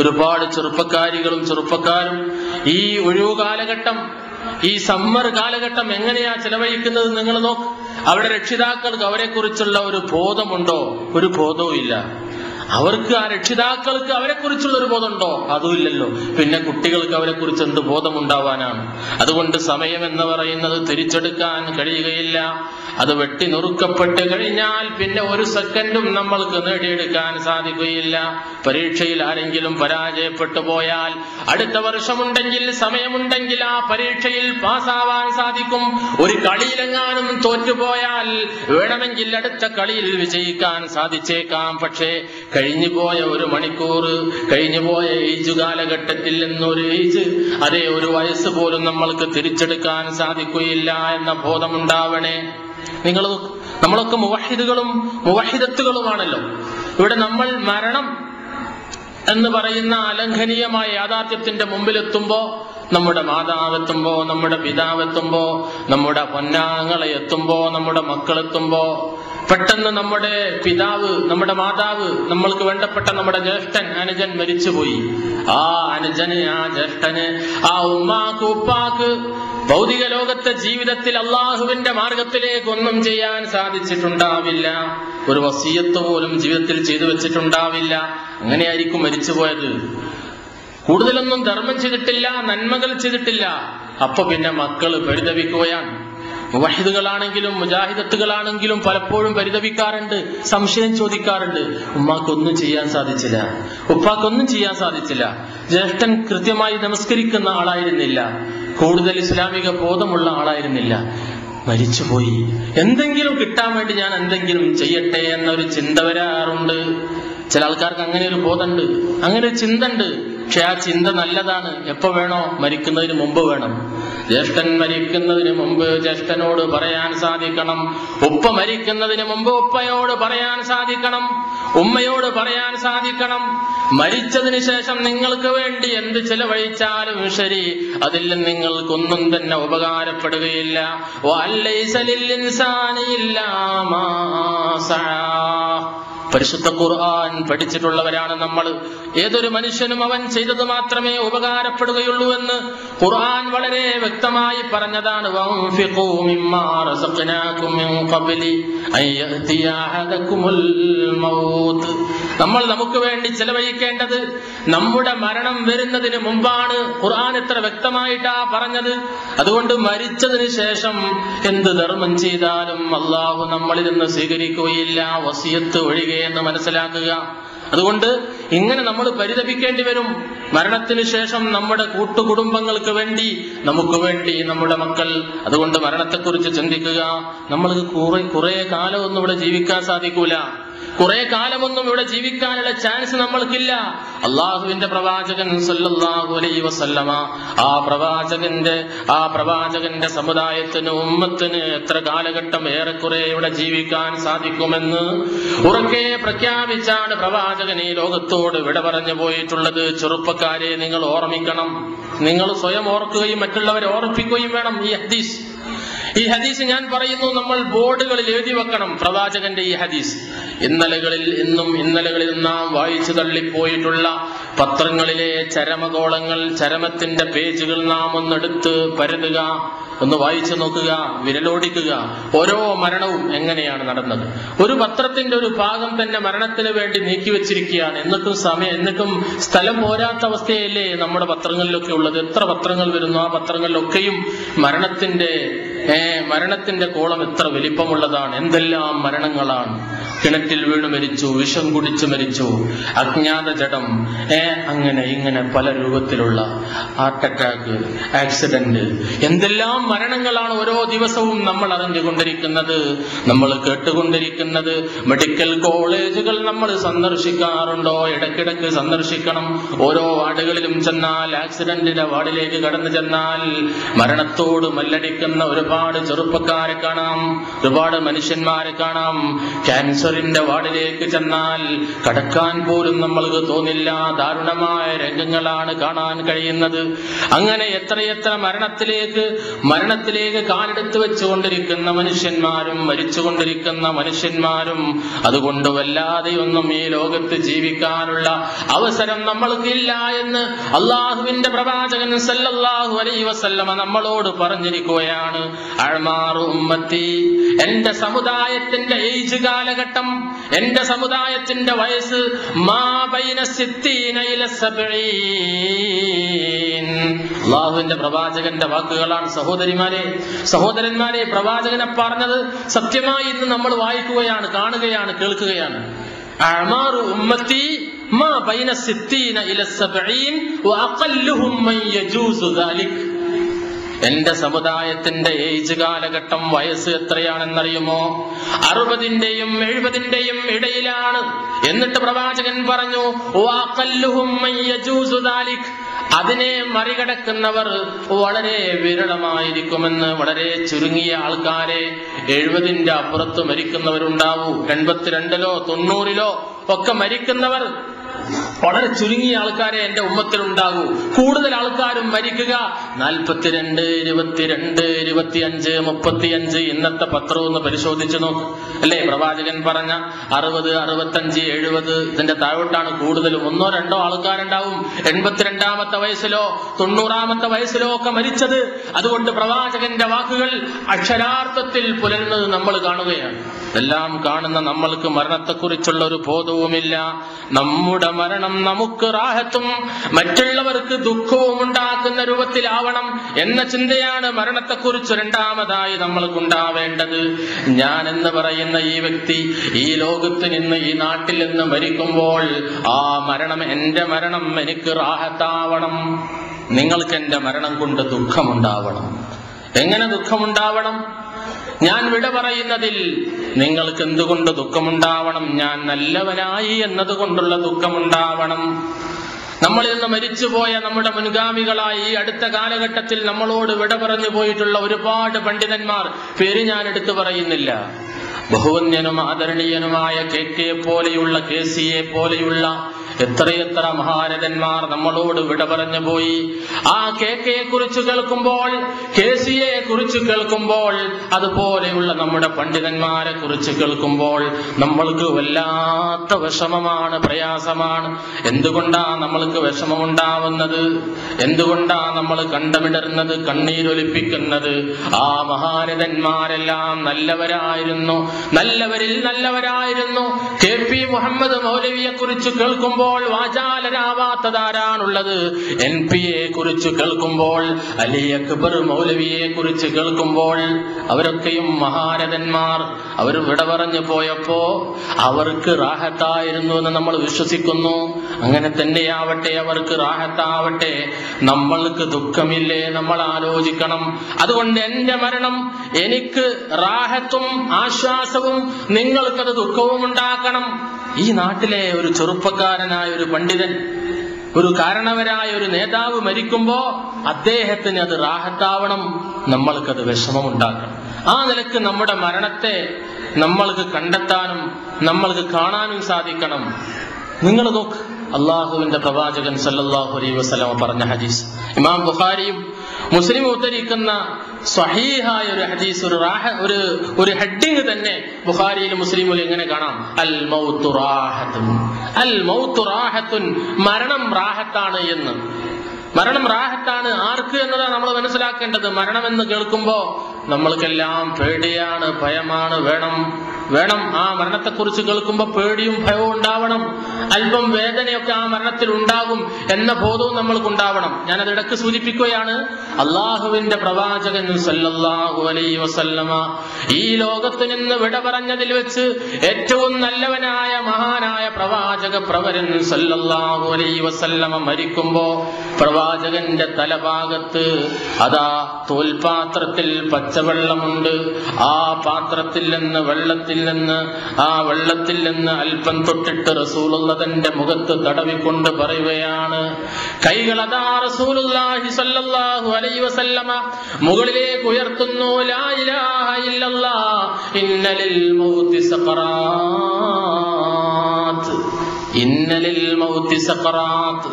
ഒരുപാട് ചെറുപ്പക്കാരികളും ചെറുപ്പക്കാരും ഈ ഒഴിവു കാലഘട്ടം, ഈ സമ്മർ കാലഘട്ടം എങ്ങനെയാ ചെലവഴിക്കുന്നത് നിങ്ങൾ നോക്ക്. അവരുടെ രക്ഷിതാക്കൾക്ക് അവരെ കുറിച്ചുള്ള ഒരു ബോധമുണ്ടോ? ഒരു ബോധവും ഇല്ല. അവർക്ക് ആ രക്ഷിതാക്കൾക്ക് അവരെ കുറിച്ചുള്ള ഒരു ബോധമുണ്ടോ? അതുമില്ലല്ലോ. പിന്നെ കുട്ടികൾക്ക് അവരെ കുറിച്ച് എന്ത് ബോധമുണ്ടാവാനാണ്? അതുകൊണ്ട് സമയം എന്ന് പറയുന്നത് തിരിച്ചെടുക്കാൻ കഴിയുകയില്ല. അത് വെട്ടി നുറുക്കപ്പെട്ട് കഴിഞ്ഞാൽ പിന്നെ ഒരു സെക്കൻഡും നമ്മൾക്ക് നേടിയെടുക്കാൻ സാധിക്കുകയില്ല. പരീക്ഷയിൽ ആരെങ്കിലും പരാജയപ്പെട്ടു പോയാൽ അടുത്ത വർഷമുണ്ടെങ്കിൽ, സമയമുണ്ടെങ്കിൽ ആ പരീക്ഷയിൽ പാസ്സാവാൻ സാധിക്കും. ഒരു കളിയിലെങ്ങാനും തോറ്റുപോയാൽ വേണമെങ്കിൽ അടുത്ത കളിയിൽ വിജയിക്കാൻ സാധിച്ചേക്കാം. പക്ഷേ കഴിഞ്ഞുപോയ ഒരു മണിക്കൂർ, കഴിഞ്ഞുപോയ ഏജ് കാലഘട്ടത്തിൽ നിന്നൊരു ഏജ്, അതേ ഒരു വയസ്സ് പോലും നമ്മൾക്ക് തിരിച്ചെടുക്കാൻ സാധിക്കുകയില്ല എന്ന ബോധമുണ്ടാവണേ. നമ്മളൊക്കെ മുവഹിദുകളും മുവഹിദത്തുകളുമാണല്ലോ. ഇവിടെ നമ്മൾ മരണം എന്ന് പറയുന്ന അലംഘനീയമായ യാഥാർത്ഥ്യത്തിന്റെ മുമ്പിലെത്തുമ്പോ, നമ്മുടെ മാതാവെത്തുമ്പോ, നമ്മുടെ പിതാവെത്തുമ്പോ, നമ്മുടെ പൊന്നാങ്ങളെ എത്തുമ്പോ, നമ്മുടെ മക്കളെത്തുമ്പോ, പെട്ടെന്ന് നമ്മുടെ പിതാവ്, നമ്മുടെ മാതാവ്, നമ്മൾക്ക് വേണ്ടപ്പെട്ട നമ്മുടെ ജ്യേഷ്ഠൻ, അനുജൻ മരിച്ചുപോയി. ആ അനുജന്, ആ ജ്യേഷ്ഠന്, ആ ഉമ്മാക്ക്, ഉപ്പാക്ക് ഭൗതിക ലോകത്തെ ജീവിതത്തിൽ അള്ളാഹുവിന്റെ മാർഗത്തിലേക്ക് ഒന്നും ചെയ്യാൻ സാധിച്ചിട്ടുണ്ടാവില്ല. ഒരു വസിയത്ത് പോലും ജീവിതത്തിൽ ചെയ്തു വെച്ചിട്ടുണ്ടാവില്ല. അങ്ങനെയായിരിക്കും മരിച്ചുപോയത്. കൂടുതലൊന്നും ധർമ്മം ചെയ്തിട്ടില്ല, നന്മകൾ ചെയ്തിട്ടില്ല. അപ്പൊ പിന്നെ മക്കള് പരിതപിക്കുകയാണ്. മുവഹിദുകളാണെങ്കിലും മുജാഹിദത്തുകളാണെങ്കിലും പലപ്പോഴും പരിതപിക്കാറുണ്ട്, സംശയം ചോദിക്കാറുണ്ട്. ഉമ്മാക്കൊന്നും ചെയ്യാൻ സാധിച്ചില്ല, ഉപ്പാക്കൊന്നും ചെയ്യാൻ സാധിച്ചില്ല. ജ്യേഷ്ഠൻ കൃത്യമായി നമസ്കരിക്കുന്ന ആളായിരുന്നില്ല, കൂടുതൽ ഇസ്ലാമിക ബോധമുള്ള ആളായിരുന്നില്ല, മരിച്ചുപോയി. എന്തെങ്കിലും കിട്ടാൻ വേണ്ടി ഞാൻ എന്തെങ്കിലും ചെയ്യട്ടെ എന്നൊരു ചിന്ത വരാറുണ്ട്. ചില ആൾക്കാർക്ക് അങ്ങനെ ഒരു ബോധമുണ്ട്, അങ്ങനെ ഒരു ചിന്ത ഉണ്ട്. പക്ഷെ ആ ചിന്ത നല്ലതാണ്. എപ്പോ വേണോ? മരിക്കുന്നതിന് മുമ്പ് വേണം. ജ്യേഷ്ഠൻ മരിക്കുന്നതിന് മുമ്പ് ജ്യേഷ്ഠനോട് പറയാൻ സാധിക്കണം. ഉപ്പ മരിക്കുന്നതിന് മുമ്പ് ഉപ്പയോട് പറയാൻ സാധിക്കണം. ഉമ്മയോട് പറയാൻ സാധിക്കണം. മരിച്ചതിന് ശേഷം നിങ്ങൾക്ക് വേണ്ടി എന്ത് ചെലവഴിച്ചാലും ശരി, അതിൽ നിങ്ങൾക്കൊന്നും തന്നെ ഉപകാരപ്പെടുകയില്ല. പരിശുദ്ധ ഖുർആൻ പഠിച്ചിട്ടുള്ളവരാണ് നമ്മൾ. ഏതൊരു മനുഷ്യനും അവൻ ചെയ്തത് മാത്രമേ ഉപകാരപ്പെടുകയുള്ളൂ എന്ന് ഖുർആൻ വളരെ വ്യക്തമായി പറഞ്ഞതാണ്. നമ്മൾ നമുക്ക് വേണ്ടി ചെലവഴിക്കേണ്ടത് നമ്മുടെ മരണം വരുന്നതിന് മുമ്പാണ്. ഖുർആൻ എത്ര വ്യക്തമായിട്ടാ പറഞ്ഞത്. അതുകൊണ്ട് മരിച്ചതിന് ശേഷം എന്ത് ധർമ്മം ചെയ്താലും അള്ളാഹു നമ്മളിൽ നിന്ന് സ്വീകരിക്കുകയില്ല, വസിയത്ത് ഒഴികെ എന്ന് മനസ്സിലാക്കുക. അതുകൊണ്ട് ഇങ്ങനെ നമ്മൾ പരിതപിക്കേണ്ടി വരും. മരണത്തിന് ശേഷം നമ്മുടെ കൂട്ടുകുടുംബങ്ങൾക്ക് വേണ്ടി, നമുക്ക് വേണ്ടി, നമ്മുടെ മക്കൾ. അതുകൊണ്ട് മരണത്തെക്കുറിച്ച് ചിന്തിക്കുക. നമ്മൾക്ക് കുറെ കാലമൊന്നും ഇവിടെ ജീവിക്കാൻ സാധിക്കൂല. കുറെ കാലമൊന്നും ഇവിടെ ജീവിക്കാനുള്ള ചാൻസ് നമ്മൾക്കില്ല. അള്ളാഹുവിന്റെ പ്രവാചകൻ സല്ലല്ലാഹു അലൈഹി വസല്ലമ, ആ പ്രവാചകന്റെ സമുദായത്തിന്, ഉമ്മത്തിന് എത്ര കാലഘട്ടം ഏറെക്കുറെ ഇവിടെ ജീവിക്കാൻ സാധിക്കുമെന്ന് ഉറക്കെ പ്രഖ്യാപിച്ചാണ് പ്രവാചകൻ ഈ ലോകത്തോട് വിട പറഞ്ഞു പോയിട്ടുള്ളത്. ചെറുപ്പക്കാരെ, നിങ്ങൾ ഓർമ്മിക്കണം. നിങ്ങൾ സ്വയം ഓർക്കുകയും മറ്റുള്ളവരെ ഓർപ്പിക്കുകയും വേണം. ഈ ഹദീസ് ഞാൻ പറയുന്നു, നമ്മൾ ബോർഡുകളിൽ എഴുതി വെക്കണം. പ്രവാചകന്റെ ഈ ഹദീസ് ഇന്നലകളിൽ നാം വായിച്ചു തള്ളിപ്പോയിട്ടുള്ള പത്രങ്ങളിലെ ചരമകോളങ്ങൾ, ചരമത്തിന്റെ പേജുകൾ നാം ഒന്നെടുത്ത് പരതുക, ഒന്ന് വായിച്ചു നോക്കുക, വിരലോടിക്കുക. ഓരോ മരണവും എങ്ങനെയാണ് നടന്നത്. ഒരു പത്രത്തിന്റെ ഒരു ഭാഗം തന്നെ മരണത്തിന് വേണ്ടി നീക്കിവെച്ചിരിക്കുകയാണ്. എന്നിട്ടും സ്ഥലം പോരാത്ത അവസ്ഥയല്ലേ നമ്മുടെ പത്രങ്ങളിലൊക്കെ ഉള്ളത്. എത്ര പത്രങ്ങൾ വരുന്നു, ആ പത്രങ്ങളിലൊക്കെയും മരണത്തിന്റെ മരണത്തിന്റെ കോളം എത്ര വലിപ്പമുള്ളതാണ്, എന്തെല്ലാം മരണങ്ങളാണ്. കിണറ്റിൽ വീണ് മരിച്ചു, വിഷം കുടിച്ചു മരിച്ചു, അജ്ഞാത ജഡം, അങ്ങനെ ഇങ്ങനെ പല രൂപത്തിലുള്ള ഹാർട്ട് അറ്റാക്ക്, ആക്സിഡന്റ്, എന്തെല്ലാം മരണങ്ങളാണ് ഓരോ ദിവസവും നമ്മൾ അറിഞ്ഞുകൊണ്ടിരിക്കുന്നത്, നമ്മൾ കേട്ടുകൊണ്ടിരിക്കുന്നത്. മെഡിക്കൽ കോളേജുകൾ നമ്മൾ സന്ദർശിക്കാറുണ്ടോ? ഇടയ്ക്കിടയ്ക്ക് സന്ദർശിക്കണം. ഓരോ വാർഡുകളിലും ചെന്നാൽ, ആക്സിഡന്റിന്റെ വാർഡിലേക്ക് കടന്നു ചെന്നാൽ മരണത്തോട് മല്ലടിക്കുന്ന ഒരുപാട് ചെറുപ്പക്കാരെ കാണാം, ഒരുപാട് മനുഷ്യന്മാരെ കാണാം. ക്യാൻസറിന്റെ വാർഡിലേക്ക് ചെന്നാൽ കടക്കാൻ പോലും നമ്മൾക്ക് തോന്നില്ല. ദാരുണമായ രംഗങ്ങളാണ് കാണാൻ കഴിയുന്നത്. അങ്ങനെ എത്രയെത്ര മരണത്തിലേക്ക് കാലെടുത്ത് വെച്ചുകൊണ്ടിരിക്കുന്ന മനുഷ്യന്മാരും മരിച്ചുകൊണ്ടിരിക്കുന്ന മനുഷ്യന്മാരും. അതുകൊണ്ട് വല്ലാതെയൊന്നും ഈ ലോകത്ത് ജീവിക്കാനുള്ള അവസരം നമ്മൾക്കില്ല എന്ന് അള്ളാഹുവിന്റെ പ്രവാചകൻ സല്ലല്ലാഹു അലൈഹി വസല്ലമ നമ്മളോട് പറഞ്ഞിരിക്കുകയാണ്. അഅ്മാറു ഉമ്മത്തി, എന്റെ സമുദായത്തിന്റെ ഏജ് കാലഘട്ടം, എന്റെ സമുദായത്തിന്റെ വയസ്സ് മാ ബൈന 60 ഇല 70. അള്ളാഹുവിന്റെ പ്രവാചകന്റെ വാക്കുകളാണ്. സഹോദരന്മാരെ, പ്രവാചകനെ പറഞ്ഞത് സത്യമായി ഇന്ന് നമ്മൾ വായിക്കുകയാണ്, കാണുകയാണ്, കേൾക്കുകയാണ്. അഅ്മാറു ഉമ്മത്തി മാ ബൈന 60 ഇല 70 വഅഖല്ലുഹും മൻ യജൂസു ദാലിക്. എന്റെ സമുദായത്തിന്റെ ഏജ് കാലഘട്ടം, വയസ്സ് എത്രയാണെന്നറിയുമോ? 60ന്റെയും 70ന്റെയും ഇടയിലാണ്. എന്നിട്ട് പ്രവാചകൻ പറഞ്ഞു, വഅഖല്ലുഹും മൻ യജൂസു ദാലിക്. അതിനെ മറികടക്കുന്നവർ വളരെ വിരളമായിരിക്കുമെന്ന്. വളരെ ചുരുങ്ങിയ ആൾക്കാരെ 70ന്റെ അപ്പുറത്ത് മരിക്കുന്നവരുണ്ടാവൂ. 82ലോ 90ലോ ഒക്കെ മരിക്കുന്നവർ വളരെ ചുരുങ്ങിയ ആൾക്കാരെ എന്റെ ഉമ്മത്തിലുണ്ടാകൂ. കൂടുതൽ ആൾക്കാരും മരിക്കുക 42, 22, 25, 35. ഇന്നത്തെ പത്രം ഒന്ന് പരിശോധിച്ചു നോക്ക്, അല്ലേ? പ്രവാചകൻ പറഞ്ഞ 60, 65, 70 ഇതിന്റെ താഴോട്ടാണ് കൂടുതലും. 1 or 2 ആൾക്കാരുണ്ടാവും 82ാമത്തെ വയസ്സിലോ 90ാമത്തെ വയസ്സിലോ ഒക്കെ മരിച്ചത്. അതുകൊണ്ട് പ്രവാചകന്റെ വാക്കുകൾ അക്ഷരാർത്ഥത്തിൽ പുലരുന്നത് നമ്മൾ കാണുകയാണ്. എല്ലാം കാണുന്ന നമ്മൾക്ക് മരണത്തെക്കുറിച്ചുള്ള ഒരു ബോധവുമില്ല. നമ്മുടെ മരണം നമുക്ക് റാഹത്തും മറ്റുള്ളവർക്ക് ദുഃഖവും ഉണ്ടാക്കുന്ന രൂപത്തിലാവണം എന്ന ചിന്തയാണ് മരണത്തെക്കുറിച്ച് രണ്ടാമതായി നമ്മൾക്കുണ്ടാവേണ്ടത്. ഞാൻ എന്ന് പറയുന്ന ഈ വ്യക്തി ഈ ലോകത്ത് നിന്ന്, ഈ നാട്ടിൽ നിന്ന് മരിക്കുമ്പോൾ ആ മരണം, എന്റെ മരണം എനിക്ക് റാഹത്താവണം. നിങ്ങൾക്ക് എന്റെ മരണം കൊണ്ട് ദുഃഖമുണ്ടാവണം. എങ്ങനെ ദുഃഖമുണ്ടാവണം? ഞാൻ വിട പറയുന്നതിൽ നിങ്ങൾക്ക് എന്തുകൊണ്ട് ദുഃഖമുണ്ടാവണം? ഞാൻ നല്ലവനായി എന്നതുകൊണ്ടുള്ള ദുഃഖമുണ്ടാവണം. നമ്മളിൽ നിന്ന് മരിച്ചുപോയ നമ്മുടെ മുൻഗാമികളായി ഈ അടുത്ത കാലഘട്ടത്തിൽ നമ്മളോട് വിട പറഞ്ഞു പോയിട്ടുള്ള ഒരുപാട് പണ്ഡിതന്മാർ, പേര് ഞാൻ എടുത്തു പറയുന്നില്ല. ബഹുവന്യനും ആദരണീയനുമായ KK പോലെയുള്ള, KCA പോലെയുള്ള എത്രയെത്ര മഹാരഥന്മാർ നമ്മളോട് വിട പറഞ്ഞു പോയി. ആ KKയെ കുറിച്ച് കേൾക്കുമ്പോൾ, KCയെ കുറിച്ച് കേൾക്കുമ്പോൾ, അതുപോലെയുള്ള നമ്മുടെ പണ്ഡിതന്മാരെ കുറിച്ച് കേൾക്കുമ്പോൾ നമ്മൾക്ക് വല്ലാത്ത വിഷമമാണ്, പ്രയാസമാണ്. എന്തുകൊണ്ടാ നമ്മൾക്ക് വിഷമമുണ്ടാവുന്നത്? എന്തുകൊണ്ടാ നമ്മൾ കണ്ടമിടർന്നത്, കണ്ണീരൊലിപ്പിക്കുന്നത്? ആ മഹാരഥന്മാരെല്ലാം നല്ലവരായിരുന്നു, നല്ലവരിൽ നല്ലവരായിരുന്നു. KP മുഹമ്മദ് മൗലവിയെ കുറിച്ച് കേൾക്കുമ്പോൾ വാചാലരാവാത്തതാരാണുള്ളത്? NPയെ കുറിച്ച് കേൾക്കുമ്പോൾ, അലി അക്ബർ മൗലവിയെ കുറിച്ച് കേൾക്കുമ്പോൾ, അവരൊക്കെയും മഹാരഥന്മാർ. അവർ വിട പറഞ്ഞു പോയപ്പോ അവർക്ക് റാഹത്തായിരുന്നു എന്ന് നമ്മൾ വിശ്വസിക്കുന്നു. അങ്ങനെ തന്നെയാവട്ടെ, അവർക്ക് റാഹത്താവട്ടെ. നമ്മൾക്ക് ദുഃഖമില്ലേ? നമ്മൾ ആലോചിക്കണം. അതുകൊണ്ട് എന്റെ മരണം എനിക്ക് റാഹത്തും ആശ്വാസവും, നിങ്ങൾക്കത് ദുഃഖവും ഉണ്ടാക്കണം. ഈ നാട്ടിലെ ഒരു ചെറുപ്പക്കാരനായ ഒരു പണ്ഡിതൻ, ഒരു കാരണവരായ ഒരു നേതാവ് മരിക്കുമ്പോ അദ്ദേഹത്തിന് അത് റാഹത്താവണം, നമ്മൾക്കത് വിഷമമുണ്ടാക്കണം. ആ നിലക്ക് നമ്മുടെ മരണത്തെ നമ്മൾക്ക് കണ്ടെത്താനും നമ്മൾക്ക് കാണാനും സാധിക്കണം. നിങ്ങൾ നോക്ക്, അള്ളാഹുവിന്റെ പ്രവാചകൻ സല്ലല്ലാഹു അലൈഹി വസല്ലം പറഞ്ഞ ഹദീസ്, ഇമാം ബുഖാരിയും മുസ്ലിമും ഉദ്ധരിക്കുന്ന സ്വഹീഹായ ഒരു ഹദീസ്, ഒരു ഹെഡിങ് തന്നെ ബുഖാരിയിലും മുസ്ലിമിലും എങ്ങനെ കാണാം? അൽ മൗതു റാഹത്തുൻ, അൽ മൗതു റാഹത്തുൻ, മരണം റാഹത്താണ് എന്ന്. മരണം റാഹത്താണ് ആർക്ക് എന്നതാണ് നമ്മൾ മനസ്സിലാക്കേണ്ടത്. മരണം എന്ന് കേൾക്കുമ്പോ നമ്മൾക്കെല്ലാം പേടിയാണ്, ഭയമാണ്. വേണം ആ മരണത്തെക്കുറിച്ച് കേൾക്കുമ്പോ പേടിയും ഭയവും ഉണ്ടാവണം. അല്പം വേദനയൊക്കെ ആ മരണത്തിൽ ഉണ്ടാകും എന്ന ബോധവും നമ്മൾക്കുണ്ടാവണം. ഞാനത് ഇടയ്ക്ക് സൂചിപ്പിക്കുകയാണ്. അള്ളാഹുവിന്റെ പ്രവാചകൻ സല്ലല്ലാഹു അലൈഹി വസല്ലമ ഈ ലോകത്ത് നിന്ന് വിട പറഞ്ഞതിൽ വെച്ച് ഏറ്റവും നല്ലവനായ മഹാനായ പ്രവാചക പ്രവരൻ സല്ലല്ലാഹു അലൈഹി വസല്ലമ മരിക്കുമ്പോ പ്രവാചകന്റെ തലഭാഗത്ത് അതാ തോൽപാത്രത്തിൽ പച്ചവെള്ളമുണ്ട്. ആ പാത്രത്തിൽ നിന്ന് വെള്ളത്തിൽ നിന്ന് അല്പം തൊട്ടിട്ട് റസൂലുള്ള തന്റെ മുഖത്ത് തടവിക്കൊണ്ട് പറയുകയാണ്, കൈകൾ അതാ റസൂലുള്ളാഹി സ്വല്ലല്ലാഹു അലൈഹി വസല്ലമ മുകളിലേക്ക് ഉയർത്തുന്നു, ലാ ഇലാഹ ഇല്ലല്ലാഹ് ഇന്നലിൽ മൗതി സഖറാത്ത്, ഇന്നലിൽ മൗതി സഖറാത്ത്.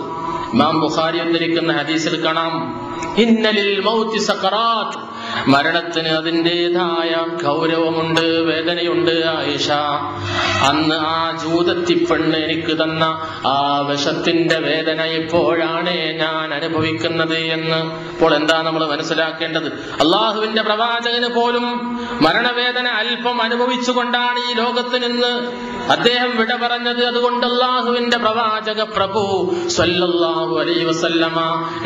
ഇമാം ബുഖാരി ഉദ്ധരിക്കുന്ന ഹദീസിൽ കാണാം, ഇന്നലിൽ മൗതി സഖറാത്ത്, മരണത്തിന് അതിൻ്റെതായ ഗൗരവമുണ്ട്, വേദനയുണ്ട്. ആയിഷ, അന്ന് ആ ജൂതത്തിപ്പെണ്ണ് എനിക്ക് തന്ന ആ വിഷത്തിന്റെ വേദന എപ്പോഴാണ് ഞാൻ അനുഭവിക്കുന്നത് എന്ന്. അപ്പോൾ എന്താ നമ്മൾ മനസ്സിലാക്കേണ്ടത്? അള്ളാഹുവിന്റെ പ്രവാചകന് പോലും മരണവേദന അല്പം അനുഭവിച്ചുകൊണ്ടാണ് ഈ ലോകത്ത് നിന്ന് അദ്ദേഹം വിട പറഞ്ഞത്. അതുകൊണ്ട് അള്ളാഹുവിന്റെ പ്രവാചക പ്രഭു സ്വല്ലല്ലാഹു അലൈഹി വസല്ലമ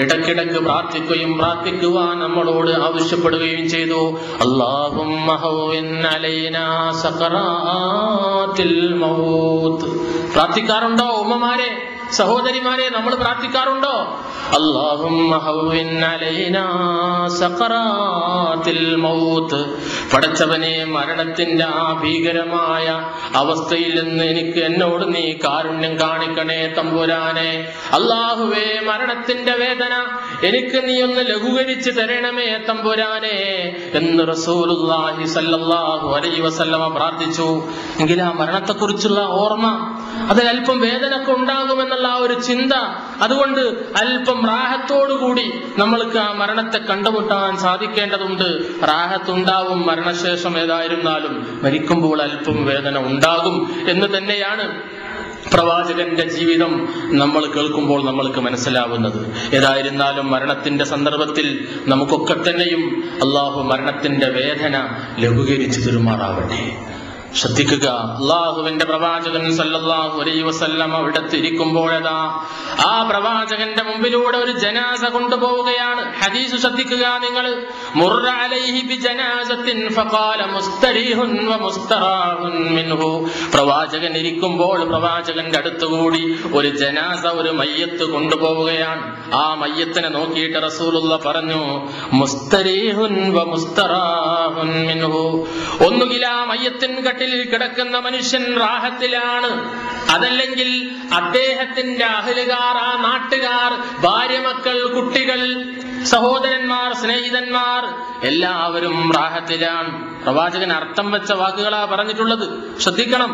ഇടയ്ക്കിടയ്ക്ക് പ്രാർത്ഥിക്കുവാൻ നമ്മളോട് ആവശ്യപ്പെടുകയും ചെയ്തു. അല്ലാഹുമ്മ ഹവ്വിൻ അലൈനാ സഖറാത്തിൽ മൗത്ത്. പ്രാർത്ഥിക്കാറുണ്ടോ ഉമ്മമാരെ, സഹോദരിമാരെ? നമ്മൾ പ്രാർത്ഥിക്കാറുണ്ടോ? അല്ലാഹുമ്മ ഹവ്വിൻ അലൈനാ സഖറാത്തിൽ മൗത്ത്. പടച്ചവനെ, മരണത്തിന്റെ ആ ഭീകരമായ അവസ്ഥയിൽ നിന്ന് എന്നോട് നീ കാരുണ്യം കാണിക്കണേ തമ്പുരാനെ. അല്ലാഹുവേ, മരണത്തിന്റെ വേദന എനിക്ക് നീ ഒന്ന് ലഘൂകരിച്ച് തരണമേ തമ്പുരാനെ എന്ന് റസൂലുള്ളാഹി സ്വല്ലല്ലാഹു അലൈഹി വസല്ലമ പ്രാർത്ഥിച്ചു. എങ്കിൽ ആ മരണത്തെക്കുറിച്ചുള്ള ഓർമ്മ, അതിലല്പം വേദനയൊക്കെ ഉണ്ടാകുമെന്നുള്ള ആ ഒരു ചിന്ത, അതുകൊണ്ട് അല്പം റാഹത്തോടുകൂടി നമ്മൾക്ക് ആ മരണത്തെ കണ്ടുമുട്ടാൻ സാധിക്കേണ്ടതുണ്ട്. റാഹത്തുണ്ടാവും മരണശേഷം, ഏതായിരുന്നാലും മരിക്കുമ്പോൾ അല്പം വേദന ഉണ്ടാകും എന്ന് തന്നെയാണ് പ്രവാചകന്റെ ജീവിതം നമ്മൾ കേൾക്കുമ്പോൾ നമ്മൾക്ക് മനസ്സിലാവുന്നത്. ഏതായിരുന്നാലും മരണത്തിന്റെ സന്ദർഭത്തിൽ നമുക്കൊക്കെ തന്നെയും അള്ളാഹു മരണത്തിന്റെ വേദന ലഘൂകരിച്ചു തരുമാറാവട്ടെ. ശ്രദ്ധിക്കുക, അള്ളാഹുവിന്റെ പ്രവാചകൻ സല്ലല്ലാഹു അലൈഹി വസല്ലം അവിടത്തിരിക്കുമ്പോഴതാ ആ പ്രവാചകന്റെ മുമ്പിലൂടെ ഒരു ജനാസ കൊണ്ടുപോവുകയാണ്. ഹദീസ് ശ്രദ്ധിക്കുക നിങ്ങൾ. മുർറ അലൈഹി ബി ജനാസത്തിൻ ഫഖാല മുസ്തരീഹുൻ വ മുസ്തറാഹുൻ മിൻഹു. പ്രവാചകൻ ഇരിക്കുമ്പോൾ പ്രവാചകന്റെ അടുത്തുകൂടി ഒരു ജനാസ, ഒരു മയ്യത്ത് കൊണ്ടുപോവുകയാണ്. ആ മയ്യത്തിനെ നോക്കിയിട്ട് റസൂലുള്ള പറഞ്ഞു, മുസ്തരീഹുൻ വ മുസ്തറാഹുൻ മിൻഹു. ഒന്നുകിൽ ആ മയ്യത്തിൻ കട്ടിലിൽ കിടക്കുന്ന മനുഷ്യൻ റാഹത്തിലാണ്, അതല്ലെങ്കിൽ അദ്ദേഹത്തിന്റെ അഹ്ലുകാർ, ആ നാട്ടുകാർ, ഭാര്യ, മക്കൾ, കുട്ടികൾ, സഹോദരന്മാർ, സ്നേഹിതന്മാർ എല്ലാവരും റാഹത്തിലാണ്. പ്രവാചകൻ അർത്ഥം വെച്ച വാക്കുകളാ പറഞ്ഞിട്ടുള്ളത്. ശ്രദ്ധിക്കണം.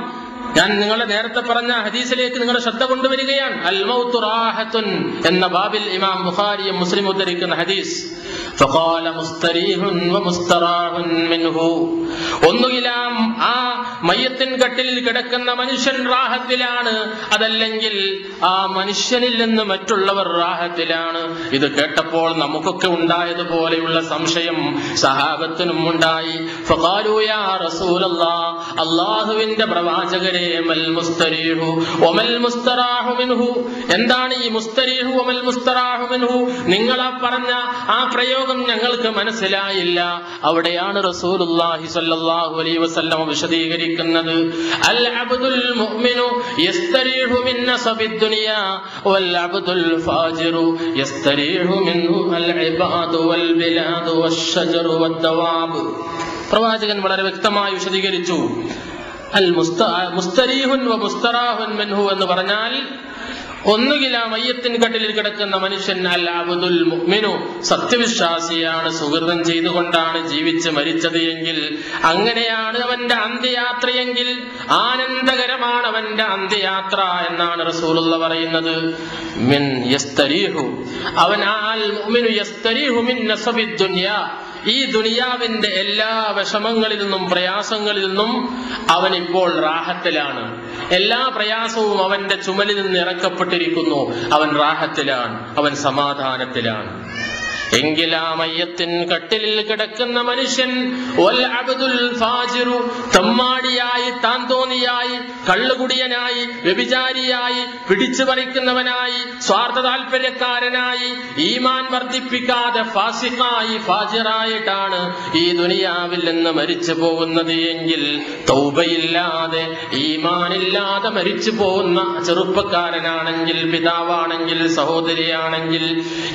ഞാൻ നിങ്ങളെ നേരത്തെ പറഞ്ഞ ഹദീസിലേക്ക് നിങ്ങളുടെ ശ്രദ്ധ കൊണ്ടുവരികയാണ്. അൽ മൗതു റാഹത്തുൻ എന്ന ബാബിൽ ഇമാം ബുഖാരിയും മുസ്ലിം ഉദ്ധരിക്കുന്ന ഹദീസ്. ഫഖാല മുസ്തരീഹുൻ വ മുസ്തറാഹുൻ മിൻഹു. ഒന്നുകിൽ ആ മയ്യത്തിൻ കട്ടിലിൽ കിടക്കുന്ന മനുഷ്യൻ റാഹത്തിലാണ്, അതല്ലെങ്കിൽ ആ മനുഷ്യനിൽ നിന്ന് മറ്റുള്ളവർ റാഹത്തിലാണ്. ഇത് കേട്ടപ്പോൾ നമുക്കൊക്കെ ഉണ്ടായതുപോലെയുള്ള സംശയം സഹാബത്തിനും ഉണ്ടായി. ഫഖാലു യാ റസൂലല്ലാഹ്, അല്ലാഹുവിന്റെ പ്രവാചകരെ, മൽ മുസ്തരീഹു വമൽ മുസ്തറാഹു മിൻഹു. എന്താണ് ഈ മുസ്തരീഹു വമൽ മുസ്തറാഹു മിൻഹു? നിങ്ങൾ പറഞ്ഞ ആ പ്രയോഗം ഞങ്ങൾക്ക് മനസ്സിലായില്ല. അവിടെയാണ് റസൂലുള്ളാഹി സ്വല്ലല്ലാഹു അലൈഹി വസല്ലം വിശദീകരിക്കുന്നത്. അൽ അബ്ദുൽ മുഅ്മിനു യസ്തരീഹു മിൻ നസബിദ് ദുനിയാ വൽ അബ്ദുൽ ഫാജിറു യസ്തരീഹു മിൻഹു അൽ ഇബാദു വൽ ബിലാദു വശജറു വദ്ദവാബ്. പ്രവാചകൻ വളരെ വ്യക്തമായി വിശദീകരിച്ചു. അൽ മുസ്തരീഹുൻ വ മുസ്തറാഹുൻ മിൻഹു എന്ന് പറഞ്ഞാൽ ഒന്നുകിൽ ആ മയ്യത്തിൻ കട്ടിലിൽ കിടക്കുന്ന മനുഷ്യൻ അൽ അബ്ദുൽ മുഅ്മിനു, സത്യവിശ്വാസിയാണ്, സുഹൃതം ചെയ്തുകൊണ്ടാണ് ജീവിച്ച് മരിച്ചത് എങ്കിൽ, അങ്ങനെയാണ് അവന്റെ അന്ത്യയാത്രയെങ്കിൽ ആനന്ദകരമാണ് അവന്റെ അന്ത്യയാത്ര എന്നാണ് റസൂലുള്ള പറയുന്നത്. മിൻ യസ്തരീഹു, അവൻ അൽ മുഅ്മിനു യസ്തരീഹു മിൻ നസബിദ് ദുനിയാ, ഈ ദുനിയാവിന്റെ എല്ലാ വിഷമങ്ങളിൽ നിന്നും പ്രയാസങ്ങളിൽ നിന്നും അവൻ ഇപ്പോൾ റാഹത്തിലാണ്. എല്ലാ പ്രയാസവും അവന്റെ ചുമലിൽ നിന്ന് ഇറക്കപ്പെട്ടിരിക്കുന്നു. അവൻ റാഹത്തിലാണ്, അവൻ സമാധാനത്തിലാണ്. എങ്കിൽ ആ മയ്യത്തിൻ കട്ടിലിൽ കിടക്കുന്ന മനുഷ്യൻ വൽ അബ്ദുൽ ഫാജിറു, തമ്മാടിയായി, താന്തോന്നിയായി, കള്ളുകുടിയനായി, വ്യഭിചാരിയായി, പിടിച്ചു പറിക്കുന്നവനായി, സ്വാർത്ഥ താല്പര്യക്കാരനായി, ഈമാൻ വർദ്ധിപ്പിക്കാതെ ഫാസിഖായി, ഫാജിറായിട്ടാണ് ഈ ദുനിയാവിൽ നിന്ന് മരിച്ചു പോകുന്നത് എങ്കിൽ, തൗബയില്ലാതെ ഈമാനില്ലാതെ മരിച്ചു പോകുന്ന ചെറുപ്പക്കാരനാണെങ്കിൽ, പിതാവാണെങ്കിൽ, സഹോദരിയാണെങ്കിൽ,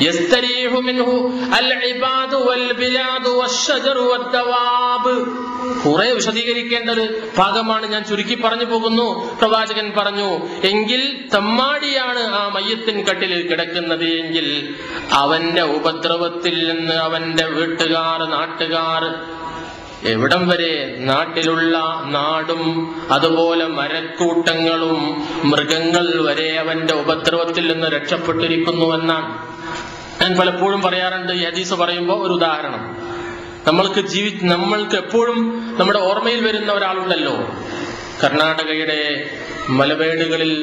യസ്തരീഹു മിൻഹു അൽ-ഇബാദു വൽ-ബിലാദു വശ്-ശജറു വദ്-ദവാബ്. കുറെ വിശദീകരിക്കേണ്ട ഒരു ഭാഗമാണ്, ഞാൻ ചുരുക്കി പറഞ്ഞു പോകുന്നു. പ്രവാചകൻ പറഞ്ഞു, എങ്കിൽ തമ്മാടിയാണ് ആ മയ്യത്തിൻ കട്ടിലിൽ കിടക്കുന്നത് എങ്കിൽ അവന്റെ ഉപദ്രവത്തിൽ നിന്ന് അവന്റെ വീട്ടുകാർ, നാട്ടുകാർ, എവിടം വരെ നാട്ടിലുള്ള നാടും അതുപോലെ മരക്കൂട്ടങ്ങളും മൃഗങ്ങൾ വരെ അവന്റെ ഉപദ്രവത്തിൽ നിന്ന് രക്ഷപ്പെട്ടിരിക്കുന്നുവെന്നാണ്. ഞാൻ പലപ്പോഴും പറയാറുണ്ട്, ഈ ഹദീസ് പറയുമ്പോൾ ഒരു ഉദാഹരണം. നമ്മൾക്ക് എപ്പോഴും നമ്മുടെ ഓർമ്മയിൽ വരുന്ന ഒരാളുണ്ടല്ലോ, കർണാടകയുടെ മലമേടുകളിൽ,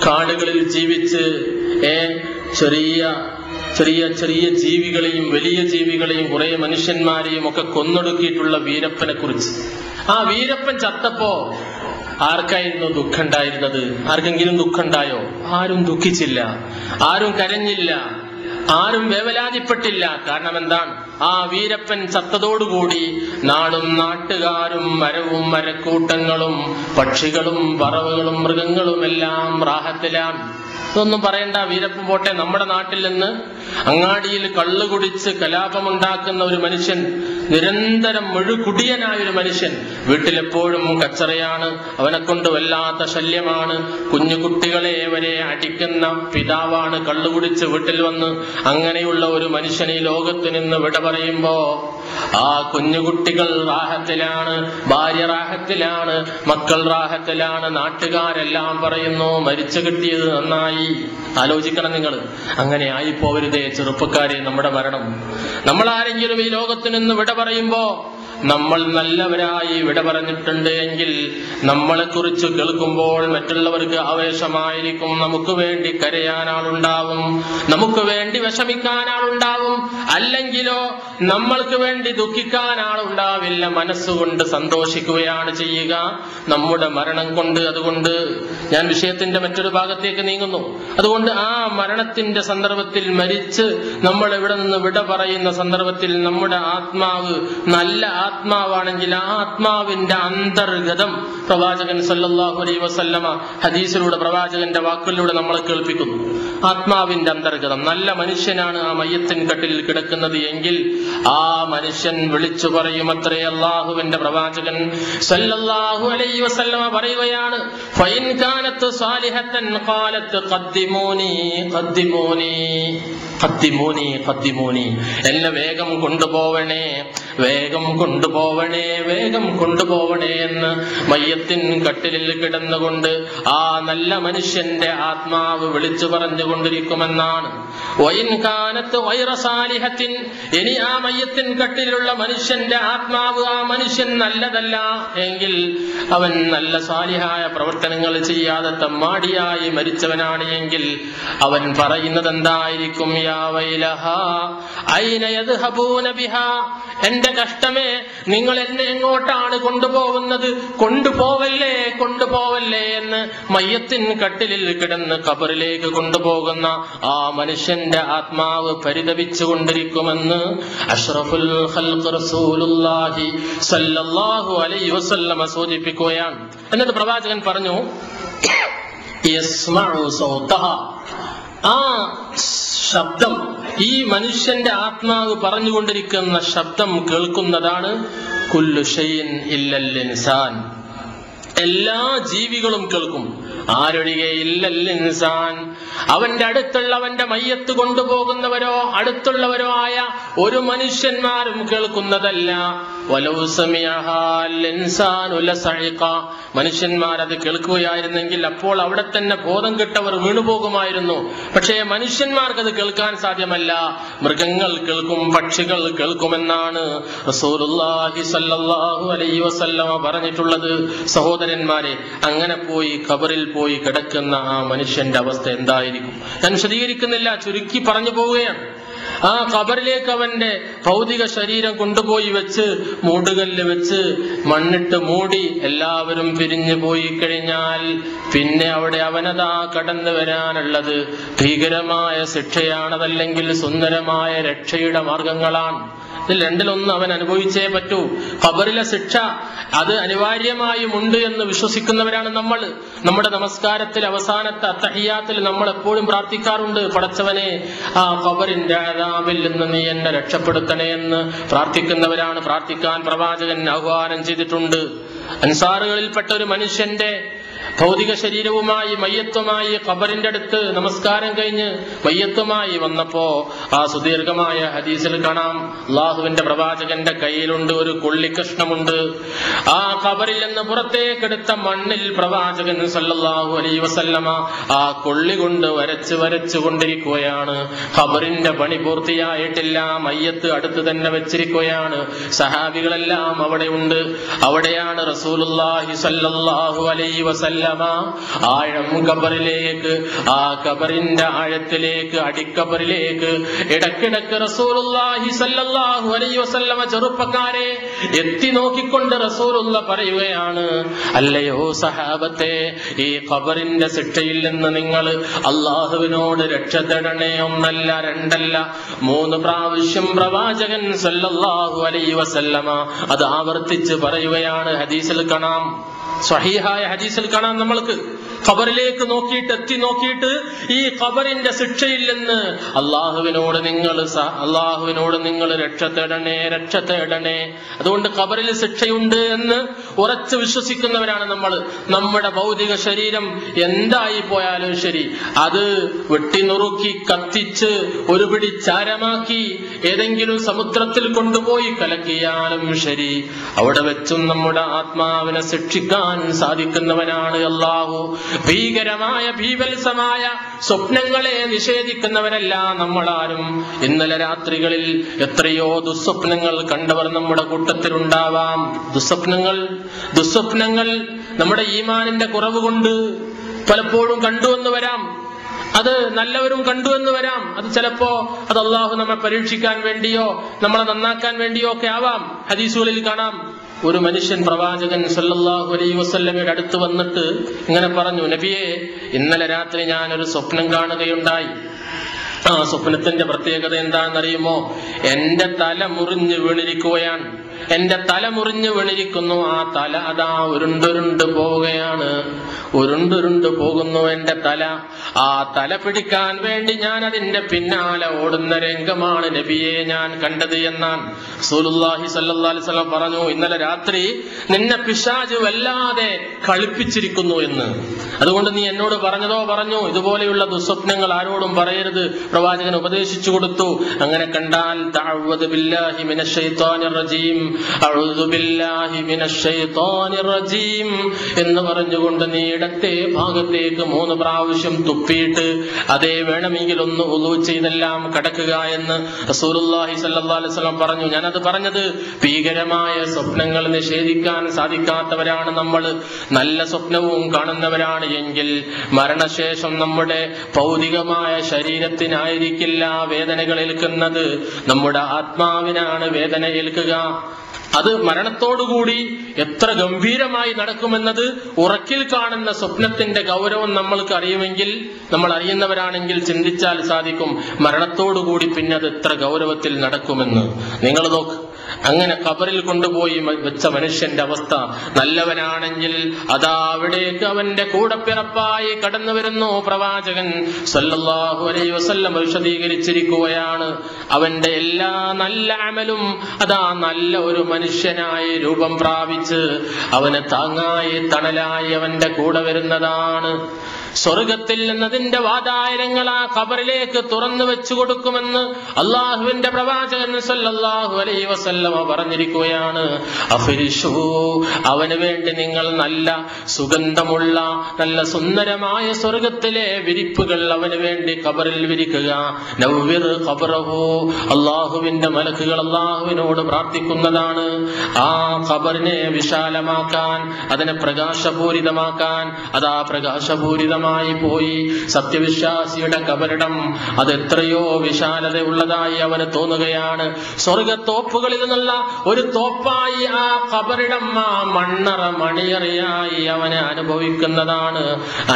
കാടുകളിൽ ജീവിച്ച് ചെറിയ ചെറിയ ചെറിയ ജീവികളെയും വലിയ ജീവികളെയും കുറെ മനുഷ്യന്മാരെയും ഒക്കെ കൊന്നൊടുക്കിയിട്ടുള്ള വീരപ്പനെ കുറിച്ച്. ആ വീരപ്പൻ ചത്തപ്പോ ആർക്കായിരുന്നു ദുഃഖം ഉണ്ടായിരുന്നത്? ആർക്കെങ്കിലും ദുഃഖം ഉണ്ടായോ? ആരും ദുഃഖിച്ചില്ല, ആരും കരഞ്ഞില്ല, ആരും വേവലാതിപ്പെട്ടില്ല. കാരണം എന്താണ്? ആ വീരപ്പൻ ചത്തതോടുകൂടി നാടും നാട്ടുകാരും മരവും മരക്കൂട്ടങ്ങളും പക്ഷികളും പറവകളും മൃഗങ്ങളും എല്ലാം റാഹത്തിലാണ്. ഇതൊന്നും പറയണ്ട, വീരപ്പൻ പോട്ടെ. നമ്മുടെ നാട്ടിൽ നിന്ന് അങ്ങാടിയിൽ കള്ളു കുടിച്ച് കലാപമുണ്ടാക്കുന്ന ഒരു മനുഷ്യൻ, നിരന്തരം മുഴുകുടിയനായ ഒരു മനുഷ്യൻ, വീട്ടിലെപ്പോഴും കച്ചറയാണ്, അവനെ കൊണ്ട് വല്ലാത്ത ശല്യമാണ്, കുഞ്ഞു കുട്ടികളെ വരെ അടിക്കുന്ന പിതാവാണ് കള്ളുകുടിച്ച് വീട്ടിൽ വന്ന്. അങ്ങനെയുള്ള ഒരു മനുഷ്യൻ ഈ ലോകത്ത് നിന്ന് വിട പറയുമ്പോ ആ കുഞ്ഞുകുട്ടികൾ റാഹത്തിലാണ്, ഭാര്യ റാഹത്തിലാണ്, മക്കൾ റാഹത്തിലാണ്, നാട്ടുകാരെല്ലാം പറയുന്നു മരിച്ചു കിട്ടിയത് നന്നായി. ആലോചിക്കണം നിങ്ങൾ. അങ്ങനെ ആയിപ്പോവരുതേ ചെറുപ്പക്കാരെ നമ്മുടെ മരണം. നമ്മൾ ആരെങ്കിലും ഈ ലോകത്ത് നിന്ന് വിട പറയുമ്പോ നമ്മൾ നല്ലവരായി വിട പറഞ്ഞിട്ടുണ്ട് എങ്കിൽ നമ്മളെക്കുറിച്ച് കേൾക്കുമ്പോൾ മറ്റുള്ളവർക്ക് ആവേശമായിരിക്കും. നമുക്ക് വേണ്ടി കരയാൻ ആളുണ്ടാവും, നമുക്ക് വേണ്ടി വിഷമിക്കാൻ ആളുണ്ടാവും, അല്ലെങ്കിലോ നമ്മൾക്ക് വേണ്ടി ദുഃഖിക്കാൻ ആളുണ്ടാവില്ല. മനസ്സുകൊണ്ട് സന്തോഷിക്കുകയാണ് ചെയ്യുക നമ്മുടെ മരണം കൊണ്ട്. അതുകൊണ്ട് ഞാൻ വിഷയത്തിന്റെ മറ്റൊരു ഭാഗത്തേക്ക് നീങ്ങുന്നു. അതുകൊണ്ട് ആ മരണത്തിന്റെ സന്ദർഭത്തിൽ, മരിച്ച് നമ്മൾ ഇവിടെ നിന്ന് വിട പറയുന്ന സന്ദർഭത്തിൽ നമ്മുടെ ആത്മാവ് നല്ല ആത്മാവാണെങ്കിൽ ആ ആത്മാവിന്റെ അന്തർഗതം പ്രവാചകൻ സല്ലല്ലാഹു അലൈഹി വസല്ലമ ഹദീസിലൂടെ, പ്രവാചകന്റെ വാക്കുകളിലൂടെ നമ്മളെ കേൾപ്പിക്കുന്നു. ആത്മാവിന്റെ അന്തർഗതം നല്ല മനുഷ്യനാണ് ആ മയ്യത്തിൻ കട്ടിലിൽ കിടക്കുന്നത് എങ്കിൽ ആ മനുഷ്യൻ വിളിച്ചു പറയുമത്രേ. അല്ലാഹുവിന്റെ പ്രവാചകൻ സല്ലല്ലാഹു അലൈഹി വസല്ലമ പറയുകയാണ്, ഫൈൻ കാനത്ത് സാലിഹത്തൻ ഖാലത്ത് ഖദ്ദിമൂനി ഖദ്ദിമൂനി ഖദ്ദിമൂനി ഖദ്ദിമൂനി, എന്നെ വേഗം കൊണ്ടുപോവണേ, വേഗം കൊണ്ടുപോവണേ, വേഗം കൊണ്ടുപോവണേ എന്ന് മയ്യത്തിൻ കട്ടിലിൽ കിടന്നുകൊണ്ട് ആ നല്ല മനുഷ്യന്റെ ആത്മാവ് വിളിച്ചു പറഞ്ഞുകൊണ്ടിരിക്കുമെന്നാണ്. വൈൻ കാനത്ത് വൈറ സാലിഹത്തിൻ, ഇനി ആ മയ്യത്തിൻ കട്ടിലുള്ള മനുഷ്യന്റെ ആത്മാവ്, ആ മനുഷ്യൻ നല്ലതല്ല എങ്കിൽ, അവൻ നല്ല സാലിഹായ പ്രവർത്തനങ്ങൾ ചെയ്യാതെ തമ്മാടിയായി മരിച്ചവനാണ് എങ്കിൽ അവൻ പറയുന്നത് എന്തായിരിക്കും? യാ വൈലഹാ ഐന യദ്ഹബൂന ബിഹാ, എന്റെ കഷ്ടമേ, നിങ്ങൾ എന്നെ എങ്ങോട്ടാണ് കൊണ്ടുപോകുന്നത്? കൊണ്ടുപോവല്ലേ, കൊണ്ടുപോവല്ലേ എന്ന് മയ്യത്തിൻ കട്ടിലിൽ കിടന്ന് ഖബറിലേക്ക് കൊണ്ടുപോകുന്ന ആ മനുഷ്യന്റെ ആത്മാവ് പരിതപിച്ചുകൊണ്ടിരിക്കുമെന്ന് അഷ്റഫുൽ ഖൽഖ് റസൂലുള്ളാഹി സ്വല്ലല്ലാഹു അലൈഹി വസല്ലമ സൂചിപ്പിക്കുകയാണ്. എന്നിട്ട് പ്രവാചകൻ പറഞ്ഞു, യസ്മഉ സൗതഹ, ആ ശബ്ദം, ഈ മനുഷ്യന്റെ ആത്മാവ് പറഞ്ഞുകൊണ്ടിരിക്കുന്ന ശബ്ദം കേൾക്കുന്നതാണ് കുല്ലു ഷൈഇൻ ഇല്ലൽ ഇൻസാൻ, എല്ലാ ജീവികളും കേൾക്കും. ആരൊഴികെ ഇല്ലൽ ഇൻസാൻ, അവന്റെ അടുത്തുള്ളവന്റെ മയ്യത്ത് കൊണ്ടുപോകുന്നവരോ അടുത്തുള്ളവരോ ആയ ഒരു മനുഷ്യന്മാരും കേൾക്കുന്നതല്ല. വലൗ സമിഅഹാ ഇൻസാനു ലസഇഖ, മനുഷ്യന്മാരത് കേൾക്കുകയായിരുന്നെങ്കിൽ അപ്പോൾ അവിടെ തന്നെ ബോധം കെട്ടവർ വീണുപോകുമായിരുന്നു. പക്ഷേ മനുഷ്യന്മാർക്കത് കേൾക്കാൻ സാധ്യമല്ല. മൃഗങ്ങൾ കേൾക്കും, പക്ഷികൾ കേൾക്കുമെന്നാണ് റസൂലുള്ളാഹി സ്വല്ലല്ലാഹു അലൈഹി വസല്ലമ പറഞ്ഞിട്ടുള്ളത്. സഹോദരന്മാരെ, അങ്ങനെ പോയി ഖബറിൽ പോയി കിടക്കുന്ന ആ മനുഷ്യന്റെ അവസ്ഥ എന്തായിരിക്കും? ഞാൻ വിശദീകരിക്കുന്നില്ല, ചുരുക്കി പറഞ്ഞു പോവുകയാണ്. ആ ഖബറിലേക്ക് അവന്റെ ഭൗതിക ശരീരം കൊണ്ടുപോയി വെച്ച് മൂടുകല്ല് വെച്ച് മണ്ണിട്ട് മൂടി എല്ലാവരും പിരിഞ്ഞു പോയി കഴിഞ്ഞാൽ പിന്നെ അവിടെ അവനതാ കടന്നു വരാനുള്ളത് ഭീകരമായ ശിക്ഷയാണതല്ലെങ്കിൽ സുന്ദരമായ രക്ഷയുടെ മാർഗങ്ങളാണ്. ഇതിൽ രണ്ടിലൊന്ന് അവൻ അനുഭവിച്ചേ പറ്റൂ. ഖബറിലെ ശിക്ഷ അത് അനിവാര്യമായും ഉണ്ട് എന്ന് വിശ്വസിക്കുന്നവരാണ് നമ്മൾ. നമ്മുടെ നമസ്കാരത്തിൽ അവസാനത്തെ അത്തഹിയ്യാത്തിൽ നമ്മൾ എപ്പോഴും പ്രാർത്ഥിക്കാറുണ്ട്, പടച്ചവനെ ആ ഖബറിന്റെ അദാബിൽ നിന്ന് നീ എന്നെ രക്ഷപ്പെടുത്തണേ എന്ന് പ്രാർത്ഥിക്കുന്നവരാണ്. പ്രാർത്ഥിക്കാൻ പ്രവാചകൻ ആഹ്വാനം ചെയ്തിട്ടുണ്ട്. അൻസാറുകളിൽപ്പെട്ട ഒരു മനുഷ്യന്റെ ഭൗതിക ശരീരവുമായി മയ്യത്തുമായി ഖബറിന്റെ അടുത്ത് നമസ്കാരം കഴിഞ്ഞ് മയ്യത്തുമായി വന്നപ്പോ ആ സുദീർഘമായ ഹദീസിൽ കാണാം, അള്ളാഹുവിന്റെ പ്രവാചകന്റെ കയ്യിലുണ്ട് ഒരു കൊള്ളിക്കഷ്ണമുണ്ട്. ആ ഖബറിൽ നിന്ന് പുറത്തേക്കെടുത്ത മണ്ണിൽ പ്രവാചകൻ സല്ലല്ലാഹു അലൈഹി വസല്ലമ ആ കൊള്ളി കൊണ്ട് വരച്ചു കൊണ്ടിരിക്കുകയാണ്. ഖബറിന്റെ പണി പൂർത്തിയായിട്ടില്ല, മയ്യത്ത് അടുത്ത് തന്നെ വെച്ചിരിക്കുകയാണ്. സഹാബികളെല്ലാം അവിടെ ഉണ്ട്. അവിടെയാണ് റസൂലുള്ളാഹി സല്ലല്ലാഹു അലൈഹി വസല്ലമ ആഴം ഖബറിലേക്ക്, ആ ഖബറിന്റെ ആഴത്തിലേക്ക്, അടിക്കബറിലേക്ക് ഇടക്കിടക്ക് റസൂലുള്ളാഹി സല്ലല്ലാഹു അലൈഹി വസല്ലമ ചെറുപ്പക്കാരെ എത്തി നോക്കിക്കൊണ്ട് റസൂലുള്ള പറയുകയാണ്, അല്ലയോ സഹാബത്തെ, ഈ ഖബറിന്റെ ശിക്ഷയിൽ നിന്ന് നിങ്ങൾ അള്ളാഹുവിനോട് രക്ഷ തേടണേ. ഒന്നല്ല രണ്ടല്ല 3 പ്രാവശ്യം പ്രവാചകൻ സല്ലല്ലാഹു അലൈഹി വസല്ലമ അത് ആവർത്തിച്ച് പറയുകയാണ്. ഹദീസിൽ കാണാം, സ്വഹീഹായ ഹദീസിൽ കാണാം, നമ്മൾക്ക് ഖബറിലേക്ക് നോക്കിയിട്ട് എത്തി നോക്കിയിട്ട് ഈ ഖബറിന്റെ ശിക്ഷയിൽ നിന്ന് അള്ളാഹുവിനോട് നിങ്ങൾ രക്ഷ തേടണേ. അതുകൊണ്ട് ഖബറിൽ ശിക്ഷയുണ്ട് എന്ന് ഉറച്ചു വിശ്വസിക്കുന്നവരാണ് നമ്മൾ. നമ്മുടെ ഭൗതിക ശരീരം എന്തായി പോയാലും ശരി, അത് വെട്ടിനുറുക്കി കത്തിച്ച് ഒരു പിടി ചാരമാക്കി ഏതെങ്കിലും സമുദ്രത്തിൽ കൊണ്ടുപോയി കലക്കിയാലും ശരി, അവിടെ വെച്ചും നമ്മുടെ ആത്മാവിനെ ശിക്ഷിക്കാൻ സാധിക്കുന്നവനാണ് അല്ലാഹു. ഭീകരമായ ഭീവത്സമായ സ്വപ്നങ്ങളെ നിഷേധിക്കുന്നവരല്ല നമ്മളാരും. ഇന്നലെ രാത്രികളിൽ എത്രയോ ദുസ്വപ്നങ്ങൾ കണ്ടവർ നമ്മുടെ കൂട്ടത്തിലുണ്ടാവാം. ദുസ്വപ്നങ്ങൾ നമ്മുടെ ഈമാനിന്റെ കുറവ് കൊണ്ട് പലപ്പോഴും കണ്ടുവെന്ന് വരാം. അത് നല്ലവരും കണ്ടുവെന്ന് വരാം. അത് ചിലപ്പോ അത് അള്ളാഹു നമ്മെ പരീക്ഷിക്കാൻ വേണ്ടിയോ നമ്മളെ നന്നാക്കാൻ വേണ്ടിയോ ഒക്കെ ആവാം. ഹദീസുകളിൽ കാണാം, ഒരു മനുഷ്യൻ പ്രവാചകൻ സല്ലല്ലാഹു അലൈഹി വസല്ലമയുടെ അടുത്ത് വന്നിട്ട് ഇങ്ങനെ പറഞ്ഞു, നബിയെ, ഇന്നലെ രാത്രി ഞാനൊരു സ്വപ്നം കാണുകയുണ്ടായി. ആ സ്വപ്നത്തിന്റെ പ്രത്യേകത എന്താണെന്നറിയുമോ? എന്റെ തല മുറിഞ്ഞു വീണിരിക്കുകയാണ്. എന്റെ തല മുറിഞ്ഞു വീണിരിക്കുന്നു. ആ തല അതാ ഉരുണ്ടുരുണ്ട് പോവുകയാണ്. ഉരുണ്ടുരുണ്ട് പോകുന്നു എന്റെ തല. ആ തല പിടിക്കാൻ വേണ്ടി ഞാൻ അതിന്റെ പിന്നാലെ ഓടുന്ന രംഗമാണ് നബിയെ ഞാൻ കണ്ടത് എന്നാണ് റസൂലുള്ളാഹി സ്വല്ലല്ലാഹു അലൈഹി വസല്ലം പറഞ്ഞു. ഇന്നലെ രാത്രി നിന്നെ പിശാച് വല്ലാതെ കളിപ്പിച്ചിരിക്കുന്നു എന്ന്. അതുകൊണ്ട് നീ എന്നോട് പറഞ്ഞു, ഇതുപോലെയുള്ള ദുസ്വപ്നങ്ങൾ ആരോടും പറയരുത്. പ്രവാചകൻ ഉപദേശിച്ചു കൊടുത്തു. അങ്ങനെ കണ്ടാൽ തഅവ്വദ് ബില്ലാഹി മിനശ് ശൈത്വാനിർ റജീം, അഊദു ബില്ലാഹി മിനശ് ശൈത്വാനിർ റജീം എന്ന് പറഞ്ഞുകൊണ്ട് നീ ഇടത്തെ ഭാഗത്തേക്ക് 3 പ്രാവശ്യം തുപ്പിയിട്ട് അതേ വേണമെങ്കിൽ ഒന്ന് വുളൂ ചെയ്തെല്ലാം കടക്കുക എന്ന് റസൂലുള്ളാഹി സ്വല്ലല്ലാഹു അലൈഹി വസല്ലം പറഞ്ഞു. ഞാനത് പറഞ്ഞത് ഭീകരമായ സ്വപ്നങ്ങൾ നിഷേധിക്കാൻ സാധിക്കാത്തവരാണ് നമ്മൾ. നല്ല സ്വപ്നവും കാണുന്നവരാണ് എങ്കിൽ മരണശേഷം നമ്മുടെ ഭൗതികമായ ശരീരത്തിനായിരിക്കില്ല വേദനകൾ ഏൽക്കുന്നത്, നമ്മുടെ ആത്മാവിനാണ് വേദന ഏൽക്കുക. അത് മരണത്തോടുകൂടി എത്ര ഗംഭീരമായി നടക്കുമെന്നത് ഉറക്കിൽ കാണുന്ന സ്വപ്നത്തിന്റെ ഗൗരവം നമ്മൾക്ക് അറിയുമെങ്കിൽ, നമ്മൾ അറിയുന്നവരാണെങ്കിൽ ചിന്തിച്ചാൽ സാധിക്കും മരണത്തോടുകൂടി പിന്നെ അത് എത്ര ഗൗരവത്തിൽ നടക്കുമെന്ന്. നിങ്ങൾ നോക്ക്, അങ്ങനെ ഖബറിൽ കൊണ്ടുപോയി വെച്ച മനുഷ്യന്റെ അവസ്ഥ. നല്ലവനാണെങ്കിൽ അതാ അവിടേക്ക് അവന്റെ കൂടപ്പിറപ്പായി കടന്നു വരുന്നു. പ്രവാചകൻ സല്ലല്ലാഹു അലൈഹി വസല്ലം വിശദീകരിച്ചിരിക്കുകയാണ്, അവന്റെ എല്ലാ നല്ല അമലും അതാ നല്ല ഒരു മനുഷ്യനായി രൂപം പ്രാപിച്ച് അവന് താങ്ങായി തണലായി അവന്റെ കൂടെ വരുന്നതാണ്. സ്വർഗത്തിൽ നിന്നതിന്റെ വാതായനങ്ങൾ ആ ഖബറിലേക്ക് തുറന്നു വെച്ചു കൊടുക്കുമെന്ന് അള്ളാഹുവിന്റെ പ്രവാചകൻ സല്ലല്ലാഹു അലൈഹി വസല്ലമ പറഞ്ഞിരിക്കുകയാണ്. അഫ്രിഷൂ, അവന് വേണ്ടി നിങ്ങൾ നല്ല സുഗന്ധമുള്ള നല്ല സുന്ദരമായ സ്വർഗത്തിലെ വിരിപ്പുകൾ അവന് വേണ്ടി ഖബറിൽ വിരിക്കുക. നവ്വിർ ഖബറഹു, അള്ളാഹുവിന്റെ മലക്കുകൾ അള്ളാഹുവിനോട് പ്രാർത്ഥിക്കുന്നതാണ് ആ ഖബറിനെ വിശാലമാക്കാൻ, അതിനെ പ്രകാശപൂരിതമാക്കാൻ. അതാ പ്രകാശപൂരിതമായ വിശാലമായി പോയി. സത്യവിശ്വാസിയുടെ കബറിടം അത് എത്രയോ വിശാലത ഉള്ളതായി അവന് തോന്നുകയാണ്. സ്വർഗത്തോപ്പുകളിൽ നിന്നുള്ള ഒരു തോപ്പായി ആ കബറിടം, ആ മണ്ണറ മണിയറയായി അവനെ അനുഭവിക്കുന്നതാണ്,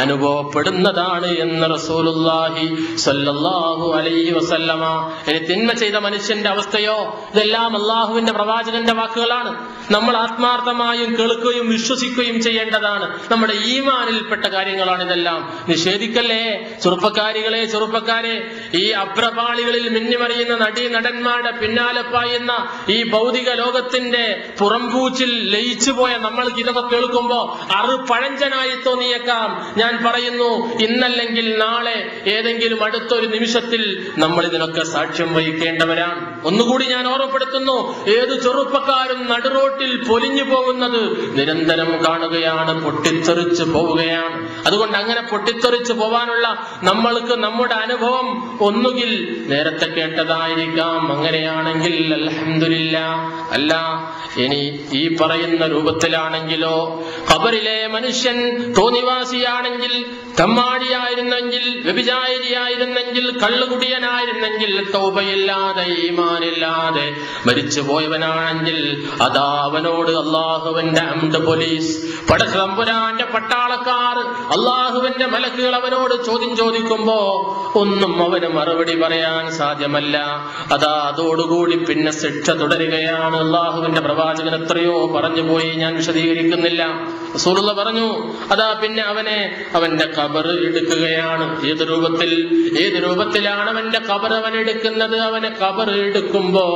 അനുഭവപ്പെടുന്നതാണ് എന്ന് റസൂലുള്ളാഹി സ്വല്ലല്ലാഹു അലൈഹി വസല്ലമ. ഇനി തിന്മ ചെയ്ത മനുഷ്യന്റെ അവസ്ഥയോ? ഇതെല്ലാം അള്ളാഹുവിന്റെ പ്രവാചകന്റെ വാക്കുകളാണ്. നമ്മൾ ആത്മാർത്ഥമായും കേൾക്കുകയും വിശ്വസിക്കുകയും ചെയ്യേണ്ടതാണ്. നമ്മുടെ ഈമാനിൽപ്പെട്ട കാര്യങ്ങളാണ് ഇതെല്ലാം. നിഷേധിക്കല്ലേ ചെറുപ്പക്കാരെ. ഈ അഭ്രപാളികളിൽ മിന്നിമറിയുന്ന നടന്മാരുടെ പിന്നാലെ പായുന്ന ഈ ഭൗതിക ലോകത്തിന്റെ പുറംപൂച്ചിൽ ലയിച്ചു പോയ നമ്മൾക്ക് ഇതൊക്കെ കേൾക്കുമ്പോ പഴഞ്ചനായി തോന്നിയേക്കാം. ഞാൻ പറയുന്നു, ഇന്നല്ലെങ്കിൽ നാളെ, ഏതെങ്കിലും അടുത്തൊരു നിമിഷത്തിൽ നമ്മൾ ഇതിനൊക്കെ സാക്ഷ്യം വഹിക്കേണ്ടവരാണ്. ഒന്നുകൂടി ഞാൻ ഓർമ്മപ്പെടുത്തുന്നു, ഏതു ചെറുപ്പക്കാരും നടുറോട്ടിൽ പൊലിഞ്ഞു പോകുന്നത് നിരന്തരം കാണുകയാണ്, പൊട്ടിത്തെറിച്ച് പോവുകയാണ്. അതുകൊണ്ട് അങ്ങനെ പൊട്ടിത്തെറിച്ച് പോവാനുള്ള നമ്മൾക്ക് നമ്മുടെ അനുഭവം ഒന്നുകിൽ നേരത്തെ കേട്ടതായിരിക്കാം. അങ്ങനെയാണെങ്കിൽ അൽഹംദുലില്ലാഹ്. അല്ല, ഇനി ഈ പറയുന്ന രൂപത്തിലാണെങ്കിലോ, ഖബറിലെ മനുഷ്യൻ തോന്നിവാസിയാണെങ്കിൽ, തമ്മാടിയായിരുന്നെങ്കിൽ, വ്യഭിചാരിയായിരുന്നെങ്കിൽ, കള്ളുകുടിയനായിരുന്നെങ്കിൽ, തൗബയില്ലാതെ ഈമാനില്ലാതെ മരിച്ചു പോയവനാണെങ്കിൽ, അതാ അവനോട് അള്ളാഹുവിന്റെ അംദ് പോലീസ്, പടച്ചതമ്പുരാന്റെ പട്ടാളക്കാർ, അള്ളാഹുവിന്റെ മലക്കുകൾ അവനോട് ചോദ്യം ചോദിക്കുമ്പോ ഒന്നും അവന് മറുപടി പറയാൻ സാധ്യമല്ല. അതാ അതോടുകൂടി പിന്നെ ശിക്ഷ തുടരുകയാണ്. അള്ളാഹുവിന്റെ പ്രവാചകൻ എത്രയോ പറഞ്ഞു പോയി, ഞാൻ വിശദീകരിക്കുന്നില്ല. റസൂലുള്ളാഹി പറഞ്ഞു, അതാ പിന്നെ അവന്റെ ഖബർ എടുക്കുകയാണ്. ഏത് രൂപത്തിലാണ് അവന്റെ ഖബർ അവൻ എടുക്കുന്നത്? അവനെ ഖബർ എടുക്കുമ്പോ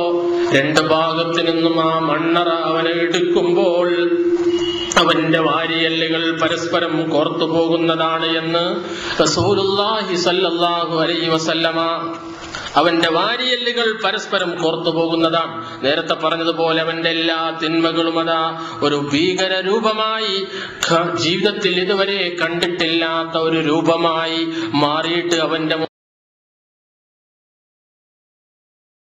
രണ്ട് ഭാഗത്തു നിന്നും ആ മണ്ണറ അവനെ എടുക്കുമ്പോൾ അവന്റെ വാരിയെല്ലുകൾ പരസ്പരം കോർത്തു പോകുന്നതാണ് എന്ന് റസൂലുള്ളാഹി സ്വല്ലല്ലാഹു അലൈഹി വസല്ലമ. അവന്റെ വാരിയെല്ലുകൾ പരസ്പരം കോർത്തു പോകുന്നതാണ്. നേരത്തെ പറഞ്ഞതുപോലെ അവന്റെ എല്ലാ തിന്മകളും അതാ ഒരു ഭീകര രൂപമായി, ജീവിതത്തിൽ ഇതുവരെ കണ്ടിട്ടില്ലാത്ത ഒരു രൂപമായി മാറിയിട്ട് അവന്റെ